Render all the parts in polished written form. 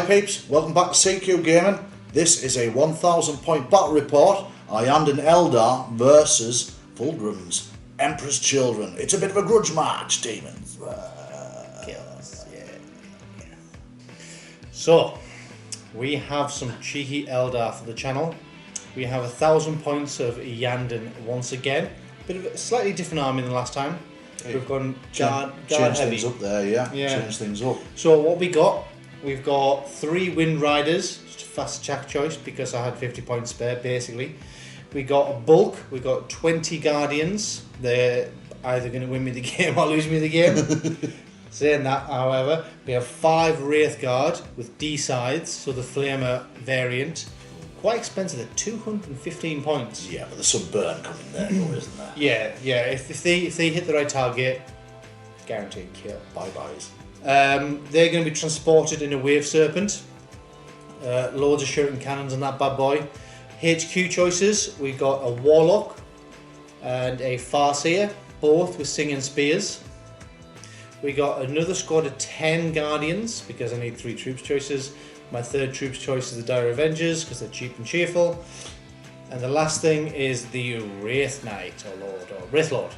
peeps, welcome back to CQ Gaming. This is a 1000 point battle report. Iyanden Eldar versus Fulgrim's Emperor's Children. It's a bit of a grudge match, demons. Kills, yeah. So, we have some cheeky Eldar for the channel. We have 1000 points of Iyanden once again. Bit of a slightly different army than last time. We've gone guard change heavy. things up there, yeah. Change things up. So what we got? We've got 3 Wind Riders, just a fast attack choice because I had 50 points spare basically. We got a bulk, we got 20 Guardians. They're either going to win me the game or lose me the game. Saying that, however, we have 5 Wraith Guard with D sides, so the Flamer variant. Quite expensive at 215 points. Yeah, but there's some burn coming there though, isn't there? Yeah. If they hit the right target, guaranteed kill. Bye-byes. They're going to be transported in a Wave Serpent. Loads of shuriken cannons on that bad boy. HQ choices, we got a Warlock and a Farseer, both with Singing Spears. We got another squad of 10 Guardians because I need 3 troops choices. My third troops choice is the Dire Avengers because they're cheap and cheerful. And the last thing is the Wraith Knight or Wraith Lord.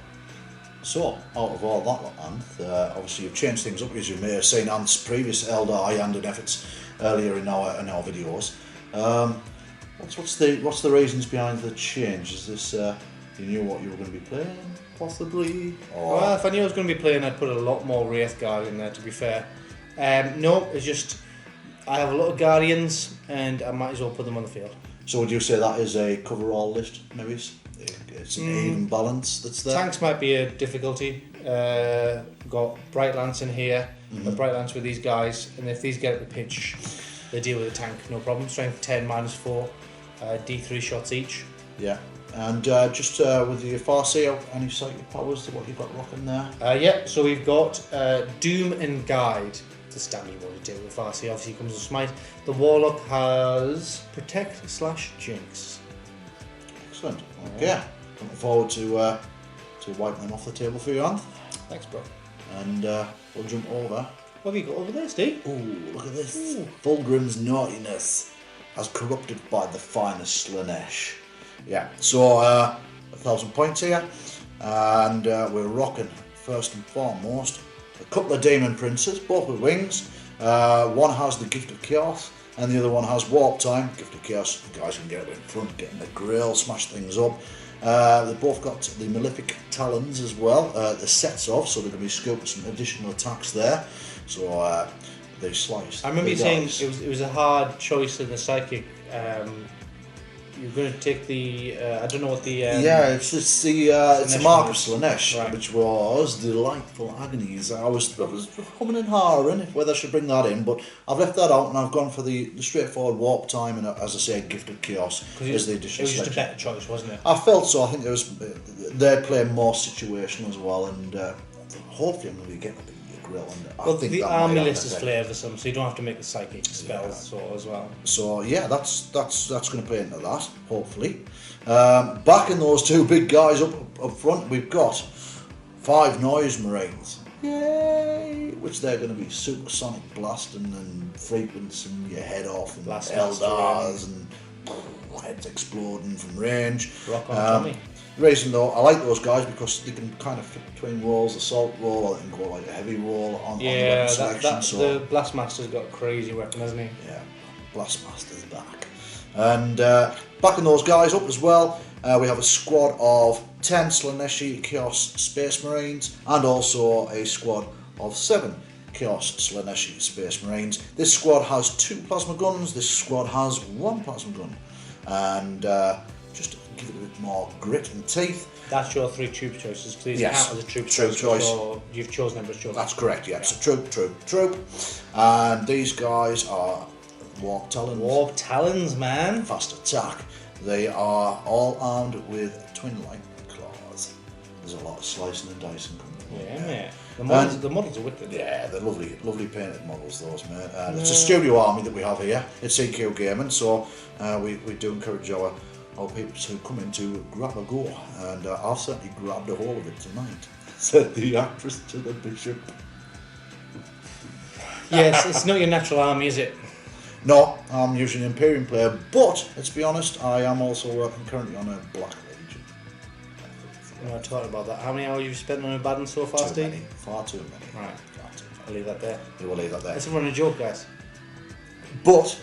So, out of all that, and obviously you've changed things up as you may have seen Ant's previous Eldar Iyanden efforts earlier in our videos. What's the reasons behind the change? Is this you knew what you were going to be playing, possibly? Or... Well, if I knew I was going to be playing, I'd put a lot more Wraith Guard in there. To be fair, no, it's just I have a lot of Guardians, and I might as well put them on the field. So would you say that is a cover-all list, maybe? It's an even balance that's there? Tanks might be a difficulty. Got Bright Lance in here, a Bright Lance with these guys, and if these get at the pitch, they deal with the tank, no problem. Strength 10, -4, D3 shots each. Yeah, and just with your Farseer, any psychic powers to what you've got rocking there? Yeah, so we've got Doom and Guide. The standard one to deal with Farseer, obviously comes with Smite. The Warlock has Protect/Jinx. Excellent. Okay. Looking forward to wiping them off the table for you, Ant. Thanks, bro. And we'll jump over. What have you got over there, Steve? Ooh, look at this. Ooh. Fulgrim's naughtiness as corrupted by the finest Slaanesh. Yeah, so 1000 points here. And we're rocking, first and foremost, a couple of Demon Princes, both with wings. One has the Gift of Chaos, and the other one has Warp Time. Gift of Chaos, the guys can get up in front, get in the grill, smash things up. They've both got the Malefic Talons as well, the sets of, so they're going to be scooping some additional attacks there. So they slice. I remember you saying it was a hard choice in the Psychic. You're going to take the, I don't know what the... yeah, it's the Mark of Slaanesh, right, which was Delightful Agonies. I was humming and hawing whether I should bring that in, but I've left that out and I've gone for the straightforward Warp Time and, as I say, Gift of Chaos as the additional selection. It was just a better choice, wasn't it? I felt so. I think it was they're playing more situational as well, and hopefully I'm going to get up in the grill. And well, I think the army list is flavoursome, so you don't have to make the psychic spells as well. So yeah, that's going to play into that. Hopefully, backing those 2 big guys up front, we've got 5 Noise Marines. Yay! Which they're going to be supersonic blasting and frequencing your head off, and Blast Eldars and heads exploding from range. Rock on, Tommy. The reason though, I like those guys because they can kind of fit between rolls, assault roll, or they can go like a heavy roll on the weapon selection. The Blastmaster's got a crazy weapon, hasn't he? Yeah, Blastmaster's back. And backing those guys up as well, we have a squad of 10 Slaaneshi Chaos Space Marines and also a squad of 7 Chaos Slaaneshi Space Marines. This squad has 2 plasma guns, this squad has 1 plasma gun. And just to give it a bit more grit and teeth. That's your 3 troop choices, please. Yes, count as a troop choice. So you've chosen them as chosen. That's correct, yeah. So troop. And these guys are Warp Talons. Warp Talons, man. Fast attack. They are all armed with twin lightning claws. There's a lot of slicing and dicing coming. Yeah, mate. The models are wicked. Yeah, they're lovely painted models, those, mate. And it's a studio army that we have here at CQ Gaming, so we do encourage our people to come in to grab a go, and I've certainly grabbed a hold of it tonight, said the actress to the bishop. Yes, it's not your natural army, is it? No, I'm using an Imperium player, but let's be honest, I am also working currently on a Black Legion. We're not talking about that. How many hours have you spent on a Baden so far, Too Steve? many, far too many. Right. Far too many. I'll leave that there. We will leave that there. Let's run a joke, guys. But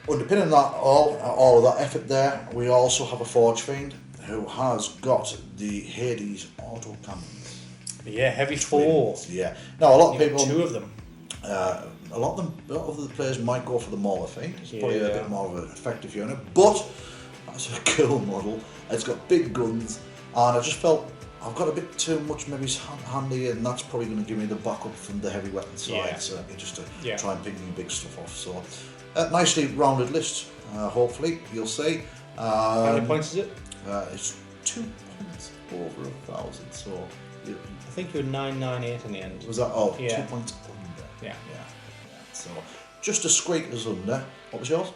underpinning that all of that effort there, we also have a Forge Fiend who has got the Hades auto cannons. Yeah, heavy 4. Yeah. Now a lot of You people, got 2 of them. a lot of the players might go for the Mauler Fiend. It's probably a Yeah. bit more of an effective unit, but that's a cool model. It's got big guns, and I just felt I've got a bit too much maybe handy, and that's probably going to give me the backup from the heavy weapon side, Yeah. certainly just to Yeah. try and pick new big stuff off. So, nicely rounded list, hopefully, you'll see. How many points is it? It's 2 points over 1,000, so... I think you were 998 in the end. Was that? Oh, Yeah. 2 points under. Yeah. So, just a squeak us under. What was yours?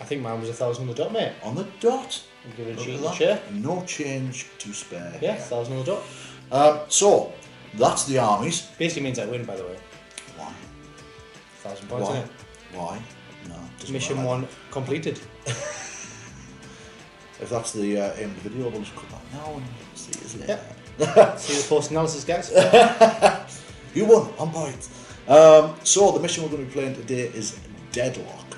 I think mine was 1,000 on the dot, mate. On the dot. I'm giving Look a at cheat that. chair. No change to spare. Yeah, here. 1,000 on the dot. So, that's the armies. Basically means I win, by the way. Why? 1,000 points in Why? it. Why? No. doesn't Mission matter. 1 completed. If that's the aim of the video, we'll just cut that now and see you later. See the post analysis, guys. You won on points. So the mission we're going to be playing today is Deadlock.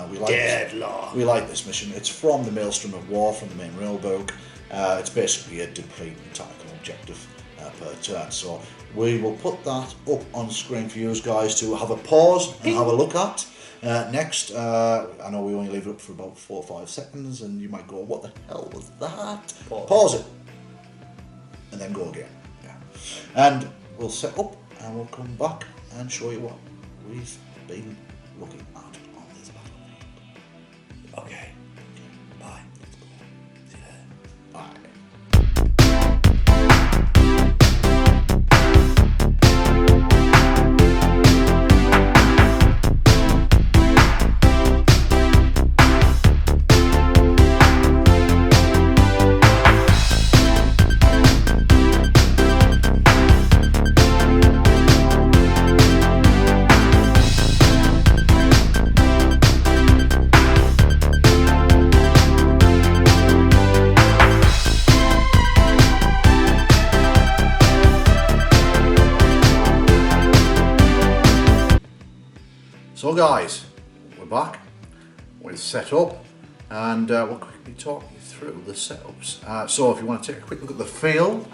We like this mission. It's from the Maelstrom of War, from the main rulebook. It's basically a deplete and tactical objective per turn. So we will put that up on screen for you guys to have a pause and have a look at. Next, I know we only leave it up for about 4 or 5 seconds, and you might go, "What the hell was that?" Pause it, and then go again. Yeah. And we'll set up, and we'll come back and show you what we've been looking at on this battlefield. Okay. Bye. Let's go. See you there. Bye. So guys, we're back, we've set up, and we'll quickly talk you through the setups. So if you want to take a quick look at the field,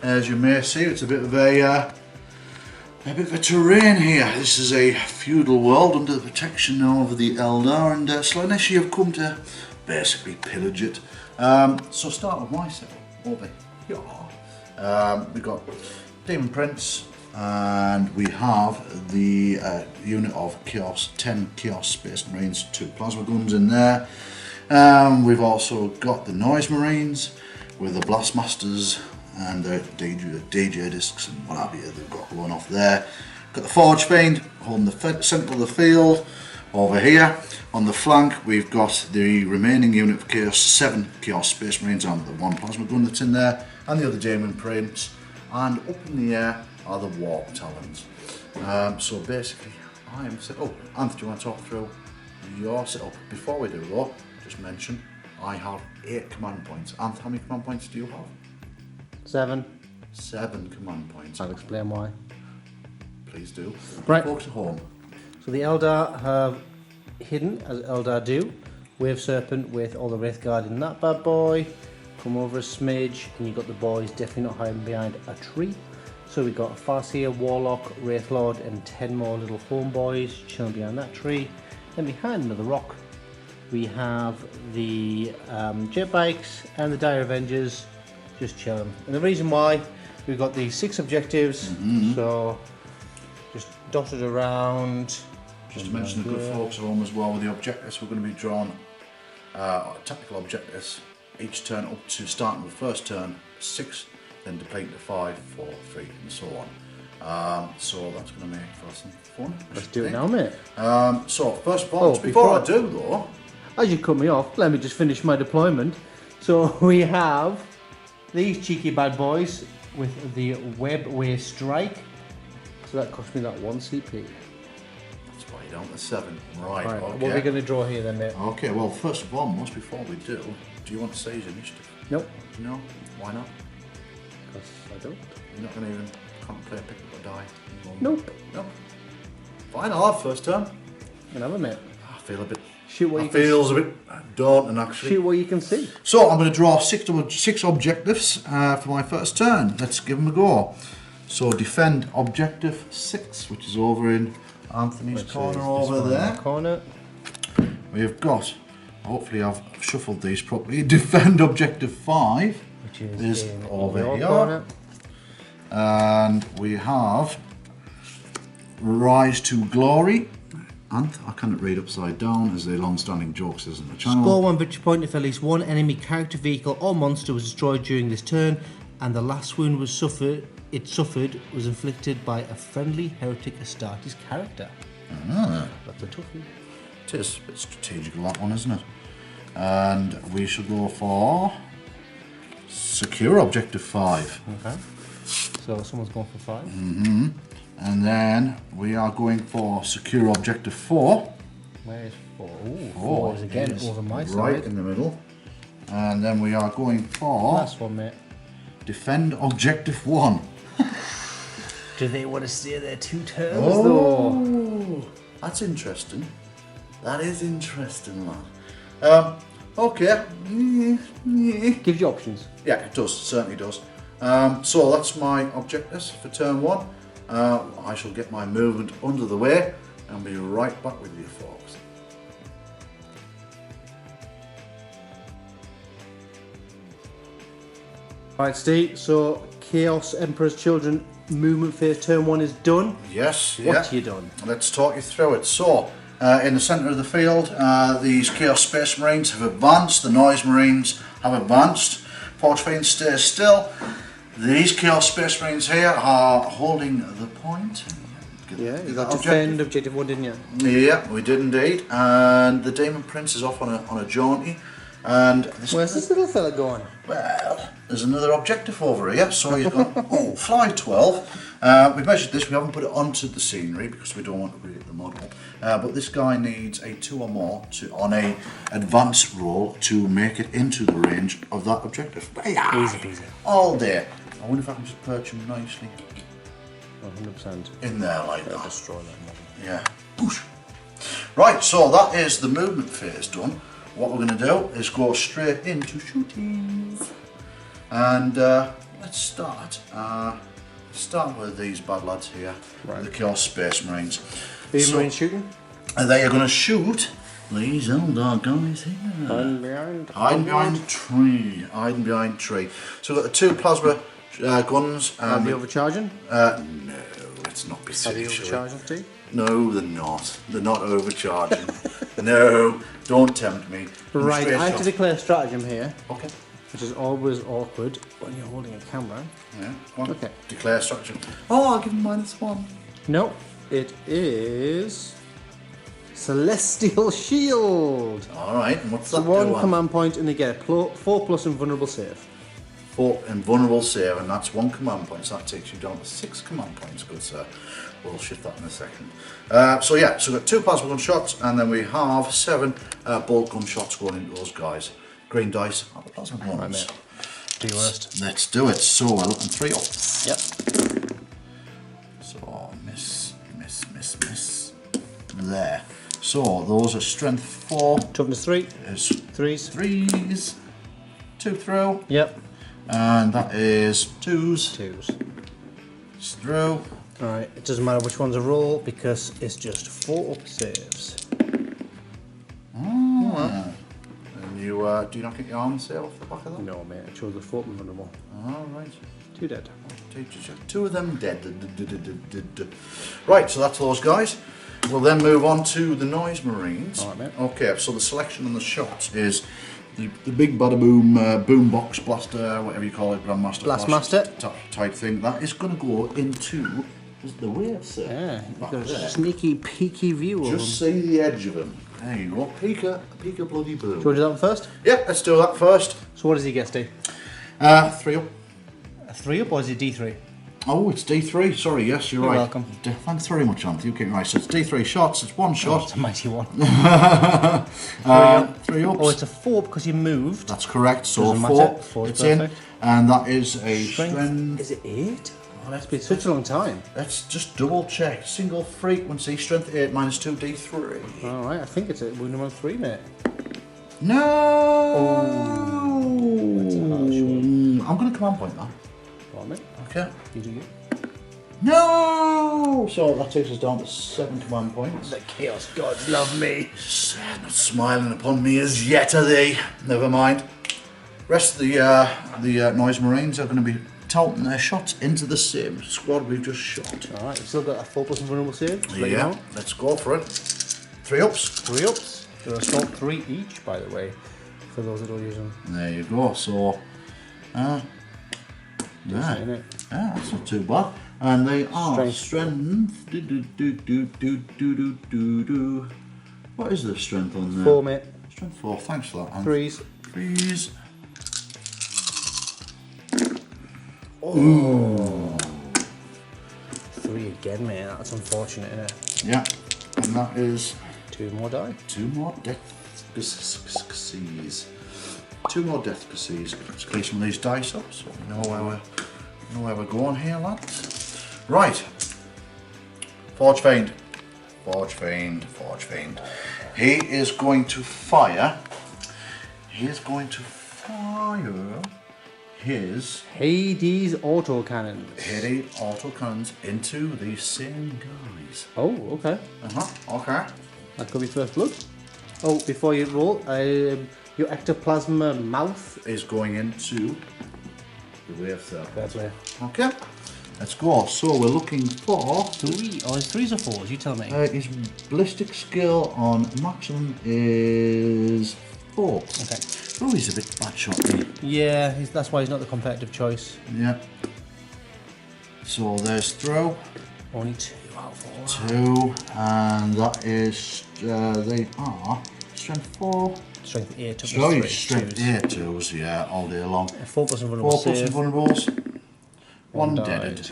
as you may see, it's a bit of a terrain here. This is a feudal world under the protection of the Eldar, and Slaanesh have come to basically pillage it. So start with my setup over here. We've got Demon Prince, and we have the unit of Chaos, 10 Chaos Space Marines, 2 plasma guns in there. We've also got the Noise Marines with the Blastmasters and the DJ discs and what have you they've got going off there. Got the Forge Fiend holding the centre of the field over here. On the flank we've got the remaining unit of Chaos, 7 Chaos Space Marines and the 1 plasma gun that's in there, and the other Demon Prince, and up in the air are the Warp Talons. So basically I am set up. Anth, do you want to talk through your setup? Before we do though, just mention I have 8 command points. Anth, how many command points do you have? 7. 7 command points. I'll explain why. Please do. Right. Folks at home. So the Eldar have hidden, as Eldar do, Wave Serpent with all the Wraith Guard in that bad boy. Come over a smidge and you've got the boys definitely not hiding behind a tree. So we've got a Farseer, Warlock, Wraith Lord and 10 more little homeboys chilling behind that tree. Then behind another rock we have the jet bikes and the Dire Avengers just chilling. And the reason why, we've got these 6 objectives, so just dotted around. Just to mention the good folks at home as well, with the objectives we're going to be drawn tactical objectives each turn up to starting with first turn 6, then depleting to 5, 4, 3 and so on. So that's going to make for some fun. Let's do it now, mate. So first of all, before I do though, as you cut me off, let me just finish my deployment. So we have these cheeky bad boys with the Webway Strike. So that cost me that 1 CP. that's why You're down to 7. Right, Right, okay. what are we going to draw here then, mate? Okay, well, first and foremost, before we do you want to say his initiative? Nope. No? Why not? Because I don't. You're not going to even contemplate picking up a die? Nope. Nope. Fine, I'll have first turn. Another mate. I feel a bit... Shoot what you feels a bit daunting, actually. Shoot what you can see. So, I'm going to draw six objectives for my first turn. Let's give them a go. So, defend objective 6, which is over in Anthony's corner over there. Corner. We've got, hopefully I've shuffled these properly, defend objective 5, which is over your here. corner. And we have Rise to Glory. And I can't read upside down, as the long-standing joke says in the channel. Score 1 victory point if at least one enemy character, vehicle or monster was destroyed during this turn, and the last wound was suffered was inflicted by a friendly heretic Astartes character. That's a toughie. It is a bit strategical, that one, isn't it? And we should go for secure objective 5. Okay. So someone's going for 5. And then we are going for secure objective 4. Where is 4? Ooh, 4 is again over my side. Right in the middle. And then we are going for Last one, mate. defend objective 1. Do they want to stay there 2 turns though? Oh, that's interesting. That is interesting, lad. Okay. Gives you options. Yeah, it does. Certainly does. So that's my objectives for turn 1. I shall get my movement under the way and be right back with you folks. Right, Steve, so Chaos Emperor's Children movement phase turn 1 is done. Yes, yeah. What have you done? Let's talk you through it. So, in the centre of the field, these Chaos Space Marines have advanced, the Noise Marines have advanced, Forge Fiends stays still. These Chaos Space Marines here are holding the point. Yeah, you got defend objective 1, didn't you? Yeah, we did indeed. And the Demon Prince is off on a jaunty. And where's this little fella going? Well, there's another objective over here. So he's got fly 12. We've measured this. We haven't put it onto the scenery because we don't want to break the model. But this guy needs a 2 or more on a advance roll to make it into the range of that objective. Easy peasy. All day. I wonder if I can just perch him nicely 100%. in there like that. Destroy that model. Yeah. Boosh. Right, so that is the movement phase done. What we're going to do is go straight into shooting. And let's start. Start with these bad lads here, the Chaos Space Marines. These Marines shooting? And they are going to shoot these Eldar guys here. Hiding behind. Hiding behind tree. Hiding behind tree. So we've got the 2 plasma guns. Are they overcharging? No, let's not be Are silly. they overcharging, Steve? No, they're not. They're not overcharging. No, don't tempt me. Right, I have to declare stratagem here. Okay. Which is always awkward when you're holding a camera. Yeah, come on. Okay. Declare stratagem. Oh, I'll give him -1. No, it is Celestial Shield. Alright, and what's So that? 1 command point and they get a 4+ invulnerable save. 4 invulnerable save, and that's 1 command point, so that takes you down to 6 command points, good sir. We'll shift that in a second. So yeah, so we've got 2 plasma gun shots, and then we have 7 bolt gun shots going into those guys. Green dice and the plasma guns. Right, mate. Do your worst. Let's do it. So we're looking 3 up. Yep. So miss. There. So those are strength 4. Toughness 3. Is 3s. 3s. 2 through. Yep. And that is 2s. 2s. It's through. Alright, it doesn't matter which one's a roll because it's just 4 up saves. And you do you not get your arm save off the back of that? No, mate, I chose the 4 invulnerable. Alright. 2 dead. 2 of them dead. Right, so that's those guys. We'll then move on to the Noise Marines. Alright, mate. Okay, so the selection on the shots is the big bada boom boombox blaster, whatever you call it, Grandmaster Blastmaster type thing. That is going to go into the wave, sir. Yeah, you've Back got a there. sneaky, peeky view of them. Just see the edge of him. There you go. Peek a bloody boom. Do you want to do that one first? Yeah, let's do that first. So what does he get, Steve? 3 up. A 3 up or is it D3? Oh, it's D3. Sorry, yes, you're You're right. welcome. Thanks very much, Anthony. You're getting right. So it's D3 shots. It's one Oh, shot. it's a mighty one. 3 ups. Oh, it's a 4 because you moved. That's correct. So Doesn't 4. matter. 4 is It's perfect. in. And that is a strength. Is it 8? Oh, that's been such a long time. Let's just double check. Single frequency, strength 8 minus 2 D3. Alright, I think it's a wound number 3, mate. No! That's a harsh one. I'm going to command point that. Go on, mate. Okay. You do you. No! So that takes us down to 71 points. The Chaos Gods love me. Not smiling upon me as yet, are they? Never mind. Rest of the Noise Marines are going to be touting their shots into the same squad we've just shot. Alright, we've still got a 4 plus vulnerable save. Just let you Yeah, know. let's go for it. 3 ups. 3 ups. They're assault 3 each, by the way, for those that don't use them. There you go. So, yeah, Innit? that's not too bad. And they are Strength. What is the strength on there? 4, mate. Strength 4. Thanks for that. And 3s. 3s. Oh. 3 again, mate. That's unfortunate, isn't it? Yeah, and that is 2 more die. 2 more death cases. 2 more death cases. Let's clear some of these dice up so we know where we're going here, lads. Right. Forge Fiend. Forge Fiend. Forge Fiend. He is going to fire. His Hades autocannons. Hades autocannons into the same guys. Oh, okay. Okay. That could be first blood. Oh, before you roll, your ectoplasma mouth. Is going into the wave there. Fair play. Okay. Let's go. So we're looking for 3. Oh, it's 3s or 4s? You tell me. his ballistic skill on maximum is 4. Okay. Oh, he's a bit bad shot, me. Yeah, that's why he's not the competitive choice. Yeah. So there's throw. Only 2 out of 4. 2, and that is they are strength 4. Strength 8. Sorry, strength 8 2s. Yeah, all day long. 4 plus invulnerable 4 plus save. invulnerables. 1 died. deaded.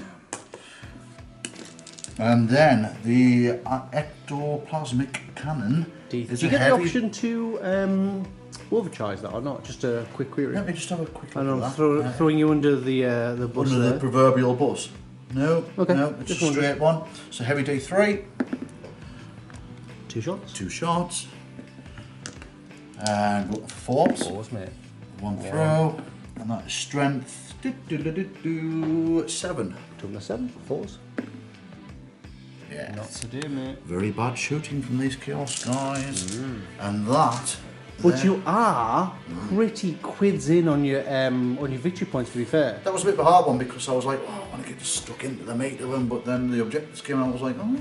And then the ectoplasmic cannon Do is you a get the heavy. option to overcharge that or not? Just a quick query. Let me just have a quick I look know, at that. throwing you under the bus Under the there. proverbial bus. No, Okay, no, it's just a straight one. So heavy D3, 2 shots. 2 shots, and go for 4s. 4s, mate. 1 throw, and that is strength 7. 2 plus 7. 4s. Yeah. Not to do, mate. Very bad shooting from these Chaos guys, and that. But you are pretty quids in on your victory points, to be fair. That was a bit of a hard one because I was like, oh, I want to get stuck into the meat of them, but then the objectives came out. I was like, oh.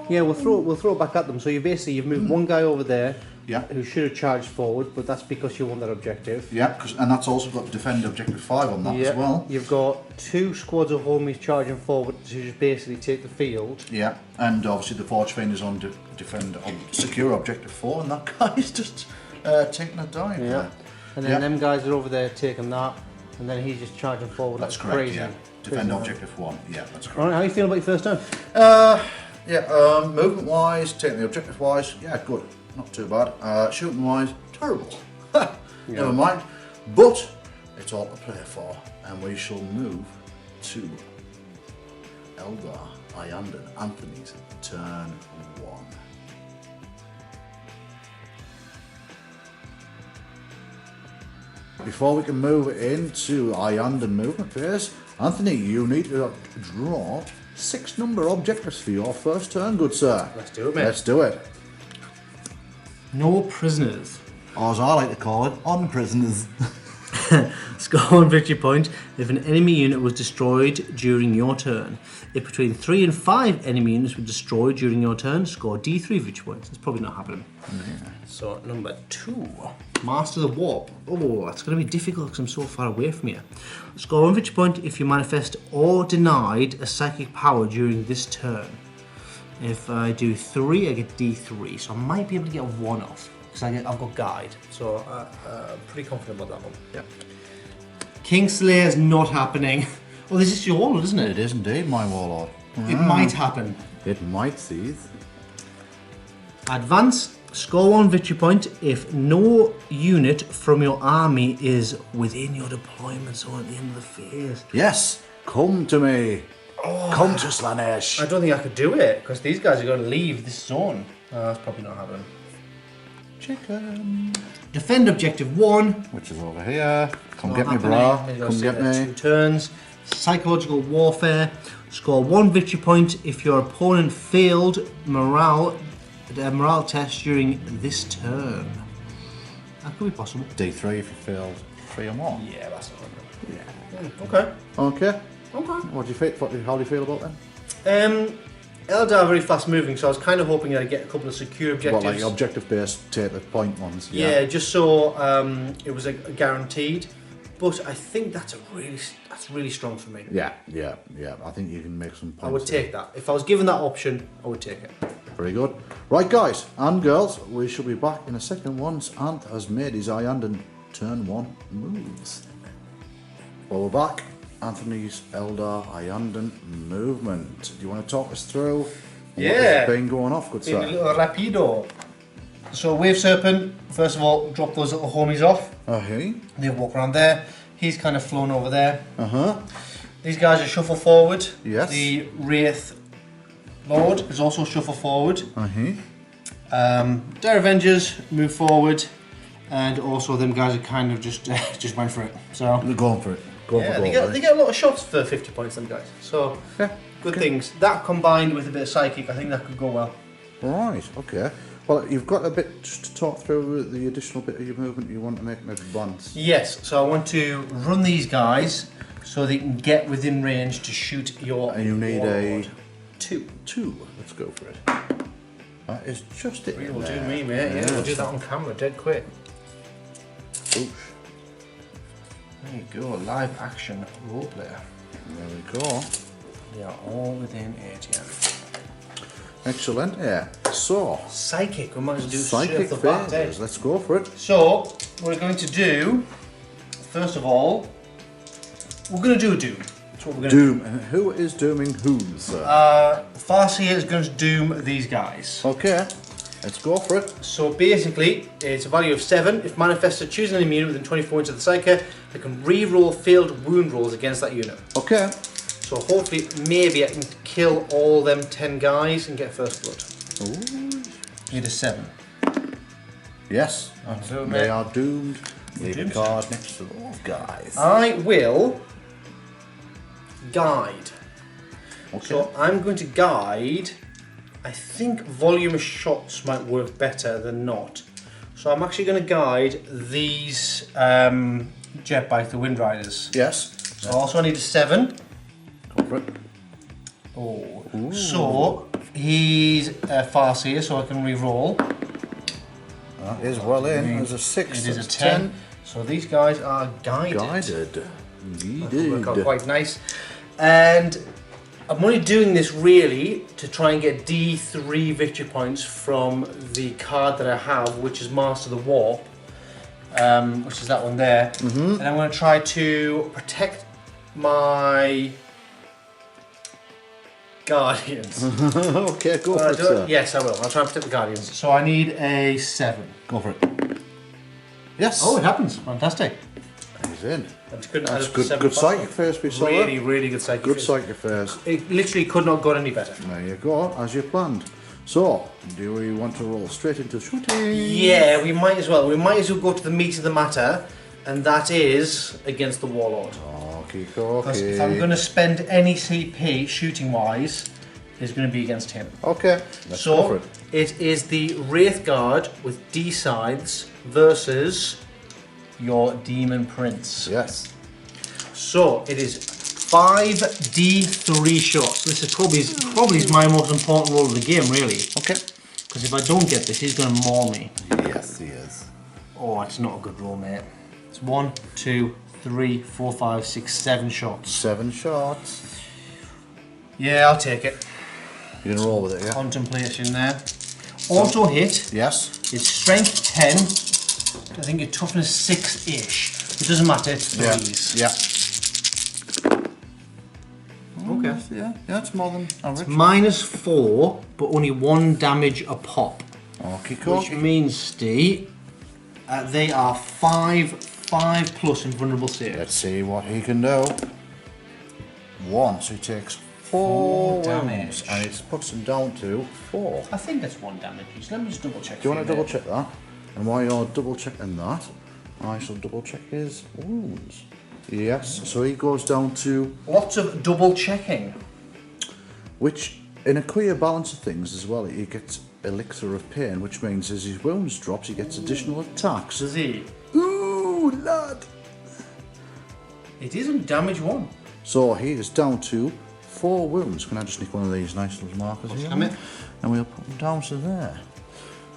Yeah, we'll throw it back at them. So you've moved one guy over there. Yeah. Who should have charged forward, but that's because you won that objective. Yeah, and that's also got defend objective 5 on that as well. You've got 2 squads of homies charging forward to just basically take the field. Yeah, and obviously the Forge Fiend is on defend secure objective 4, and that guy's just taking a dive. Yeah. There. And then them guys are over there taking that, and then he's just charging forward. That's like correct. crazy. Yeah, defend Crazy, objective 1. Yeah, that's correct. All right, how are you feeling about your first turn? Movement wise, taking the objective wise, yeah, good, not too bad. Shooting wise, terrible. Never mind. But it's all to play for, and we shall move to Eldar, Iyanden, Anthony's turn 1. Before we can move into Iyanden movement phase, Anthony, you need to draw 6 number objectives for your first turn, good sir. Let's do it, mate. Let's do it. No prisoners. Or as I like to call it, on prisoners. Score 1 victory point if an enemy unit was destroyed during your turn. If between 3 and 5 enemy units were destroyed during your turn, score D3 victory points. It's probably not happening. So number 2, Master the Warp. Oh, that's going to be difficult because I'm so far away from here. Score 1 victory point if you manifest or denied a psychic power during this turn. If I do 3, I get D3, so I might be able to get 1 off because I've got guide. So I'm pretty confident about that one. Yep. Kingslayer's not happening. Oh, this is your warlord, isn't it? It is indeed my warlord. It might happen. It might seethe. Advance. Score 1 victory point if no unit from your army is within your deployment zone at the end of the phase. Yes, come to me. Come to Slaanesh. I don't think I could do it because these guys are going to leave this zone. That's probably not happening. Chicken. Defend objective 1. Which is over here. Come Not get me, happening. brah. They're gonna Come sit get there me. 2 turns. Psychological warfare. Score 1 victory point if your opponent failed morale test during this turn. That could be possible. D3 if you failed 3 or more. Yeah, that's not good. Yeah. Okay. Okay. Okay. What do you feel? How do you feel about them? Eldar are very fast moving, so I was kind of hoping I'd get a couple of secure objectives. What, like objective based, take the point ones? Yeah, just so it was a guaranteed. But I think that's really strong for me. Yeah. I think you can make some points. I would take that. If I was given that option, I would take it. Very good. Right, guys and girls, we shall be back in a second once Ant has made his Iyanden Turn 1 moves. Well, we're back. Anthony's Eldar Iyanden movement. Do you want to talk us through what has been going off, good In a sir? little rapido. So Wave Serpent, first of all, drop those little homies off. Okay. They walk around there. He's kind of flown over there. Uh-huh. These guys are shuffle forward. Yes. The Wraith Lord is also shuffle forward. Uh-huh. Their Avengers move forward. And also them guys are kind of just went for it. So We're going for it. yeah, they get a lot of shots for 50 points, them guys. So Yeah. good things. That combined with a bit of psychic, I think that could go well. Right, okay. Well, you've got a bit just to talk through the additional bit of your movement you want to make maybe once. Yes, so I want to run these guys so they can get within range to shoot your And you need warlord. a 2. 2. Let's go for it. That is just it. We'll do there. me, mate. Yeah, we'll do that on camera, dead quick. Oof. There you go, live action role player. There we go. They are all within 80. Excellent, yeah. So, Psychic, we might as well do psychic straight off the bat, phases. Let's go for it. So, we're going to do, first of all, we're going to do a doom. That's what we're going to Doom. And who is dooming who, sir? do. Farseer is going to doom these guys. Okay, let's go for it. So basically, it's a value of 7. If manifested, choose an enemy unit within 24 inches of the psyker, they can re-roll failed wound rolls against that unit. Okay. So hopefully, maybe I can kill all them 10 guys and get first blood. Ooh. Need a 7. Yes, do it, they mate. are doomed. Leave a doomed. card next to those guys. I will guide. Okay. So I'm going to guide. I think volume of shots might work better than not. So I'm actually going to guide these jet bike, the Wind Riders. Yes. So also I need a 7. Go for it. Oh. So he's a Farseer, so I can re-roll. That is well in. There's a 6. It is a that's 10. So these guys are guided. Guided. That'll work out Indeed. quite nice. And I'm only doing this really to try and get D3 victory points from the card that I have, which is Master the Warp, which is that one there. And I'm going to try to protect my Guardians. Okay, go for it, sir. Yes, I will. I'll try and protect the Guardians. So I need a 7. Go for it. Yes. Oh, it happens. Fantastic. He's in. That's good. That's good psychic first we saw Really, that. really good psychic. Good psychic first. It literally could not go any better. There you go, as you planned. So, do we want to roll straight into shooting? Yeah, we might as well. We might as well go to the meat of the matter, and that is against the Warlord. Okay, Because if I'm going to spend any CP shooting-wise, it's going to be against him. Okay, let's go for So, it. it is the Wraith Guard with D-Scythes versus your Demon Prince. Yes. So, it is 5D3 shots. This is probably my most important roll of the game, really. Okay. Because if I don't get this, he's going to maul me. Yes, he is. Oh, it's not a good roll, mate. It's 1, 2, 3, 4, 5, 6, 7 shots. 7 shots. Yeah, I'll take it. You're going to roll with it, yeah? Contemplation there. Auto hit. Yes. It's strength 10. I think your toughness 6-ish. It doesn't matter, it's threes. Yeah. Yeah, it's more than average. -4, but only 1 damage a pop. Okay, Which means, Steve, they are 5+ in vulnerable saves. Let's see what he can do. 1, so he takes 4 damage. and it puts him down to 4. I think that's 1 damage. Let me just double check. Do you want to double check that? And while you're double checking that, I shall double check his wounds. Yes, so he goes down to... Lots of double checking. Which, in a queer balance of things as well, he gets Elixir of Pain, which means as his wounds drops, he gets additional attacks. Does he? Ooh, lad! It isn't damage 1. So he is down to 4 wounds. Can I just nick one of these nice little markers here? Damn it. And we'll put them down to there.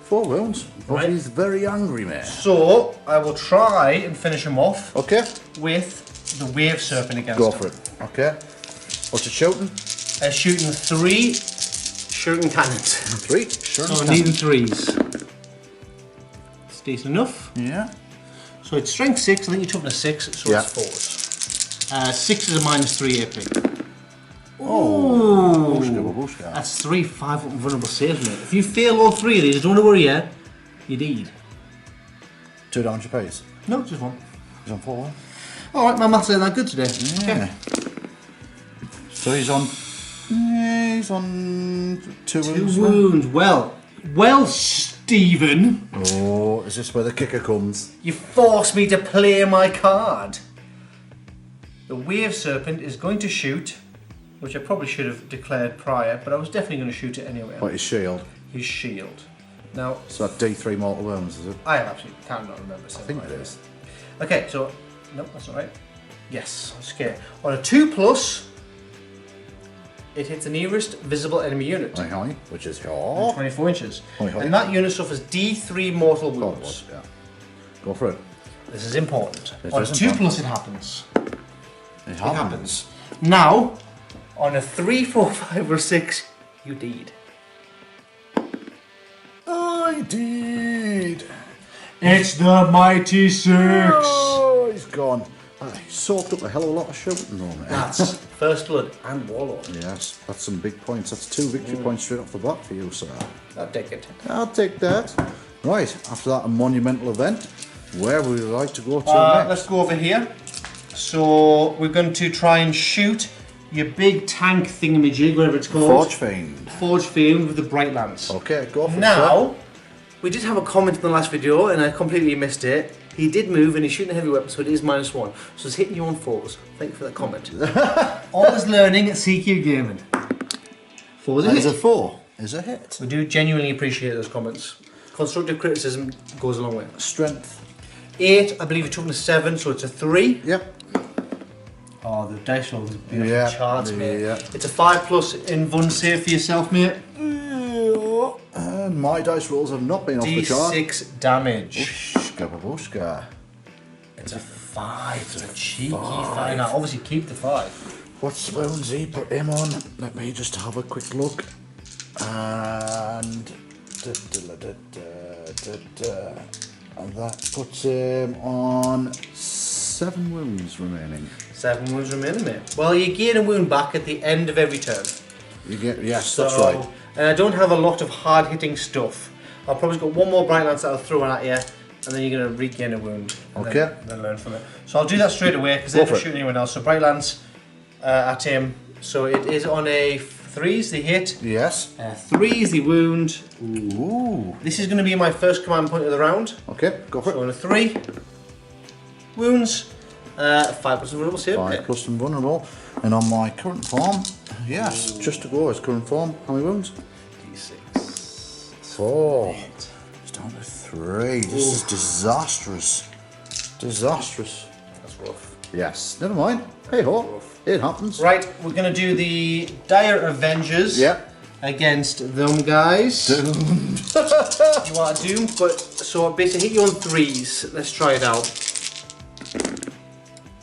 4 wounds. But Right. he's very angry, mate. So, I will try and finish him off Okay, with the Wave Serpent against go him. for it. Okay. What's it shooting? Shooting 3 shuriken cannons. 3. Sure. So, needing 3s. It's decent enough. Yeah. So, it's strength 6. I think you took a 6, so Yeah. it's 4s. 6 is a -3 AP. Oh, babushka. That's 3 5 vulnerable saves, mate. If you fail all 3 of these, don't worry, yeah, you deed. 2 damage apiece. No, just 1. He's on 4. Alright, my maths ain't that good today. Yeah. So he's on. Yeah, he's on 2 2 wounds. wounds. Well, Stephen, Oh, is this where the kicker comes? you forced me to play my card. The Wave Serpent is going to shoot, which I probably should have declared prior, but I was definitely going to shoot it anyway. What, his shield? His shield. Now, So that D3 mortal wounds, is it? I actually cannot remember. I think it is. Okay, so no, that's not right. Yes, I'm scared. On a 2+, it hits the nearest visible enemy unit. Aye, which is your. 24 inches. Aye, aye. And that unit suffers D3 mortal God, wounds. yeah. Go for it. This is important. It On a is 2+, important. it happens. It happens. Now, on a 3, 4, 5, or 6, you deed. I did. It's the mighty 6. Oh, he's gone. He soaked up a hell of a lot of shooting though, mate. That's First Blood and Warlord. Yes, that's some big points. That's 2 victory points straight off the bat for you, sir. I'll take it. I'll take that. Right, after that monumental event, where would you like to go to next? Let's go over here. So we're going to try and shoot your big tank thingamajig, whatever it's called. Forge Fiend. Forge Fiend with the Bright Lance. Okay, go for it. Now, we did have a comment in the last video and I completely missed it. He did move and he's shooting a heavy weapon, so it is -1. So it's hitting you on 4s. Thank you for that comment. Always learning at CQ Gaming. 4 is a That is hit. a 4. Is a hit. We do genuinely appreciate those comments. Constructive criticism goes a long way. Strength. 8, I believe it took him to 7, so it's a 3. Yep. Oh, the dice roll is beautiful Yeah, charts, mate. yeah. It's a 5+ in Vun save for yourself, mate. And my dice rolls have not been off the chart. D6 damage. Skababushka. It's a 5. It's a cheeky 5. Now, obviously, keep the 5. What wounds he put him on? Let me just have a quick look. And and that puts him on 7 wounds remaining. 7 wounds remaining, mate. Well, you gain a wound back at the end of every turn. You get that's right. And I don't have a lot of hard-hitting stuff. I'll probably got 1 more Bright Lance that I'll throw at you, and then you're going to regain a wound. And Okay. Then learn from it. So I'll do that straight away, because they're Go not for it. shooting anyone else. So Bright Lance at him. So it is on a 3s, the hit. Yes. 3s, the wound. Ooh. This is going to be my first command point of the round. Okay, go for So it. on a 3, wounds, 5+ vulnerable save. 5+ and vulnerable. And on my current form, yes, just to go as current form, how many wounds? D6. 4. It's down to 3. This is disastrous. Disastrous. That's rough. Yes, never mind. Hey ho, it happens. Right, we're going to do the Dire Avengers against them guys. Doomed. You are doomed, but so basically hit you on 3s. Let's try it out.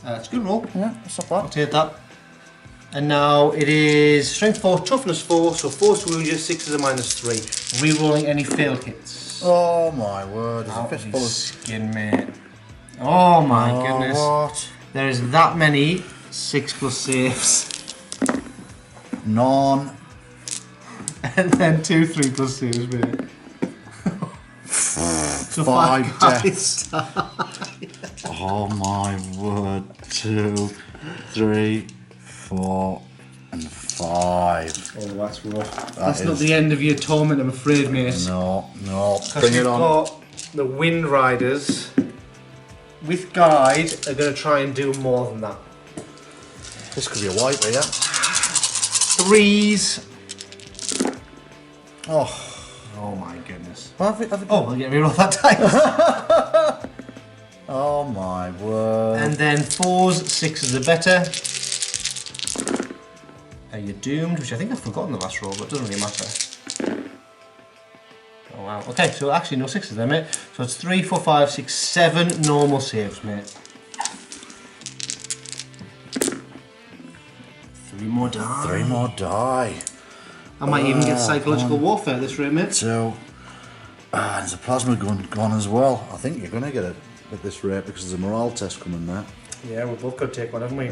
It's a good roll. Yeah, that's not I'll bad. take that. And now it is Strength 4, Toughness 4, so 4 to wound you, 6 is a -3. Rerolling any failed hits. Oh my word, there's a Out of fistful his of... skin, mate. Oh my goodness. What? There is that many 6+ saves. None. And then 2 3 plus 2 is mate. So 5 guys. deaths. Oh my word. 2, 3, 4, and 5. Oh, that's rough. That That's not is- the end of your torment, I'm afraid, mate. No. Because Bring it you've on. got the Wind Riders with Guide are going to try and do more than that. This could be a wipe here. 3s. Oh my goodness. have it. Oh, I'll get rid of that dice. Oh my word. And then 4s, 6s are better. You're doomed, which I think I've forgotten the last roll, but it doesn't really matter. Oh wow. Okay, so actually no 6s there, mate. So it's 3, 4, 5, 6, 7 normal saves, mate. 3 more die. 3 more die. I might even get psychological warfare at this rate, mate. 2. There's a plasma gun gone as well. I think you're going to get it at this rate because there's a morale test coming there. Yeah, we've both got to take one, haven't we?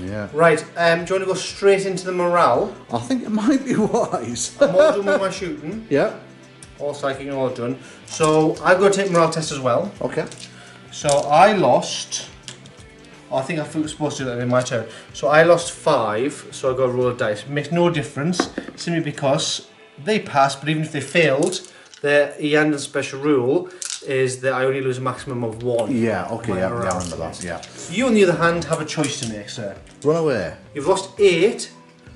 Yeah. Right, do you want to go straight into the morale? I think it might be wise. I'm all done with my shooting. Yeah. All psychic all done. So I've got to take morale test as well. Okay. So I lost. I think I was supposed to do that in my turn. So I lost 5, so I got to roll a dice. Makes no difference, simply because they passed, but even if they failed, the Iyanden special rule is that I only lose a maximum of 1. Yeah, okay, My yeah, morale I remember that, test. yeah. You, on the other hand, have a choice to make, sir. Run away. You've lost 8,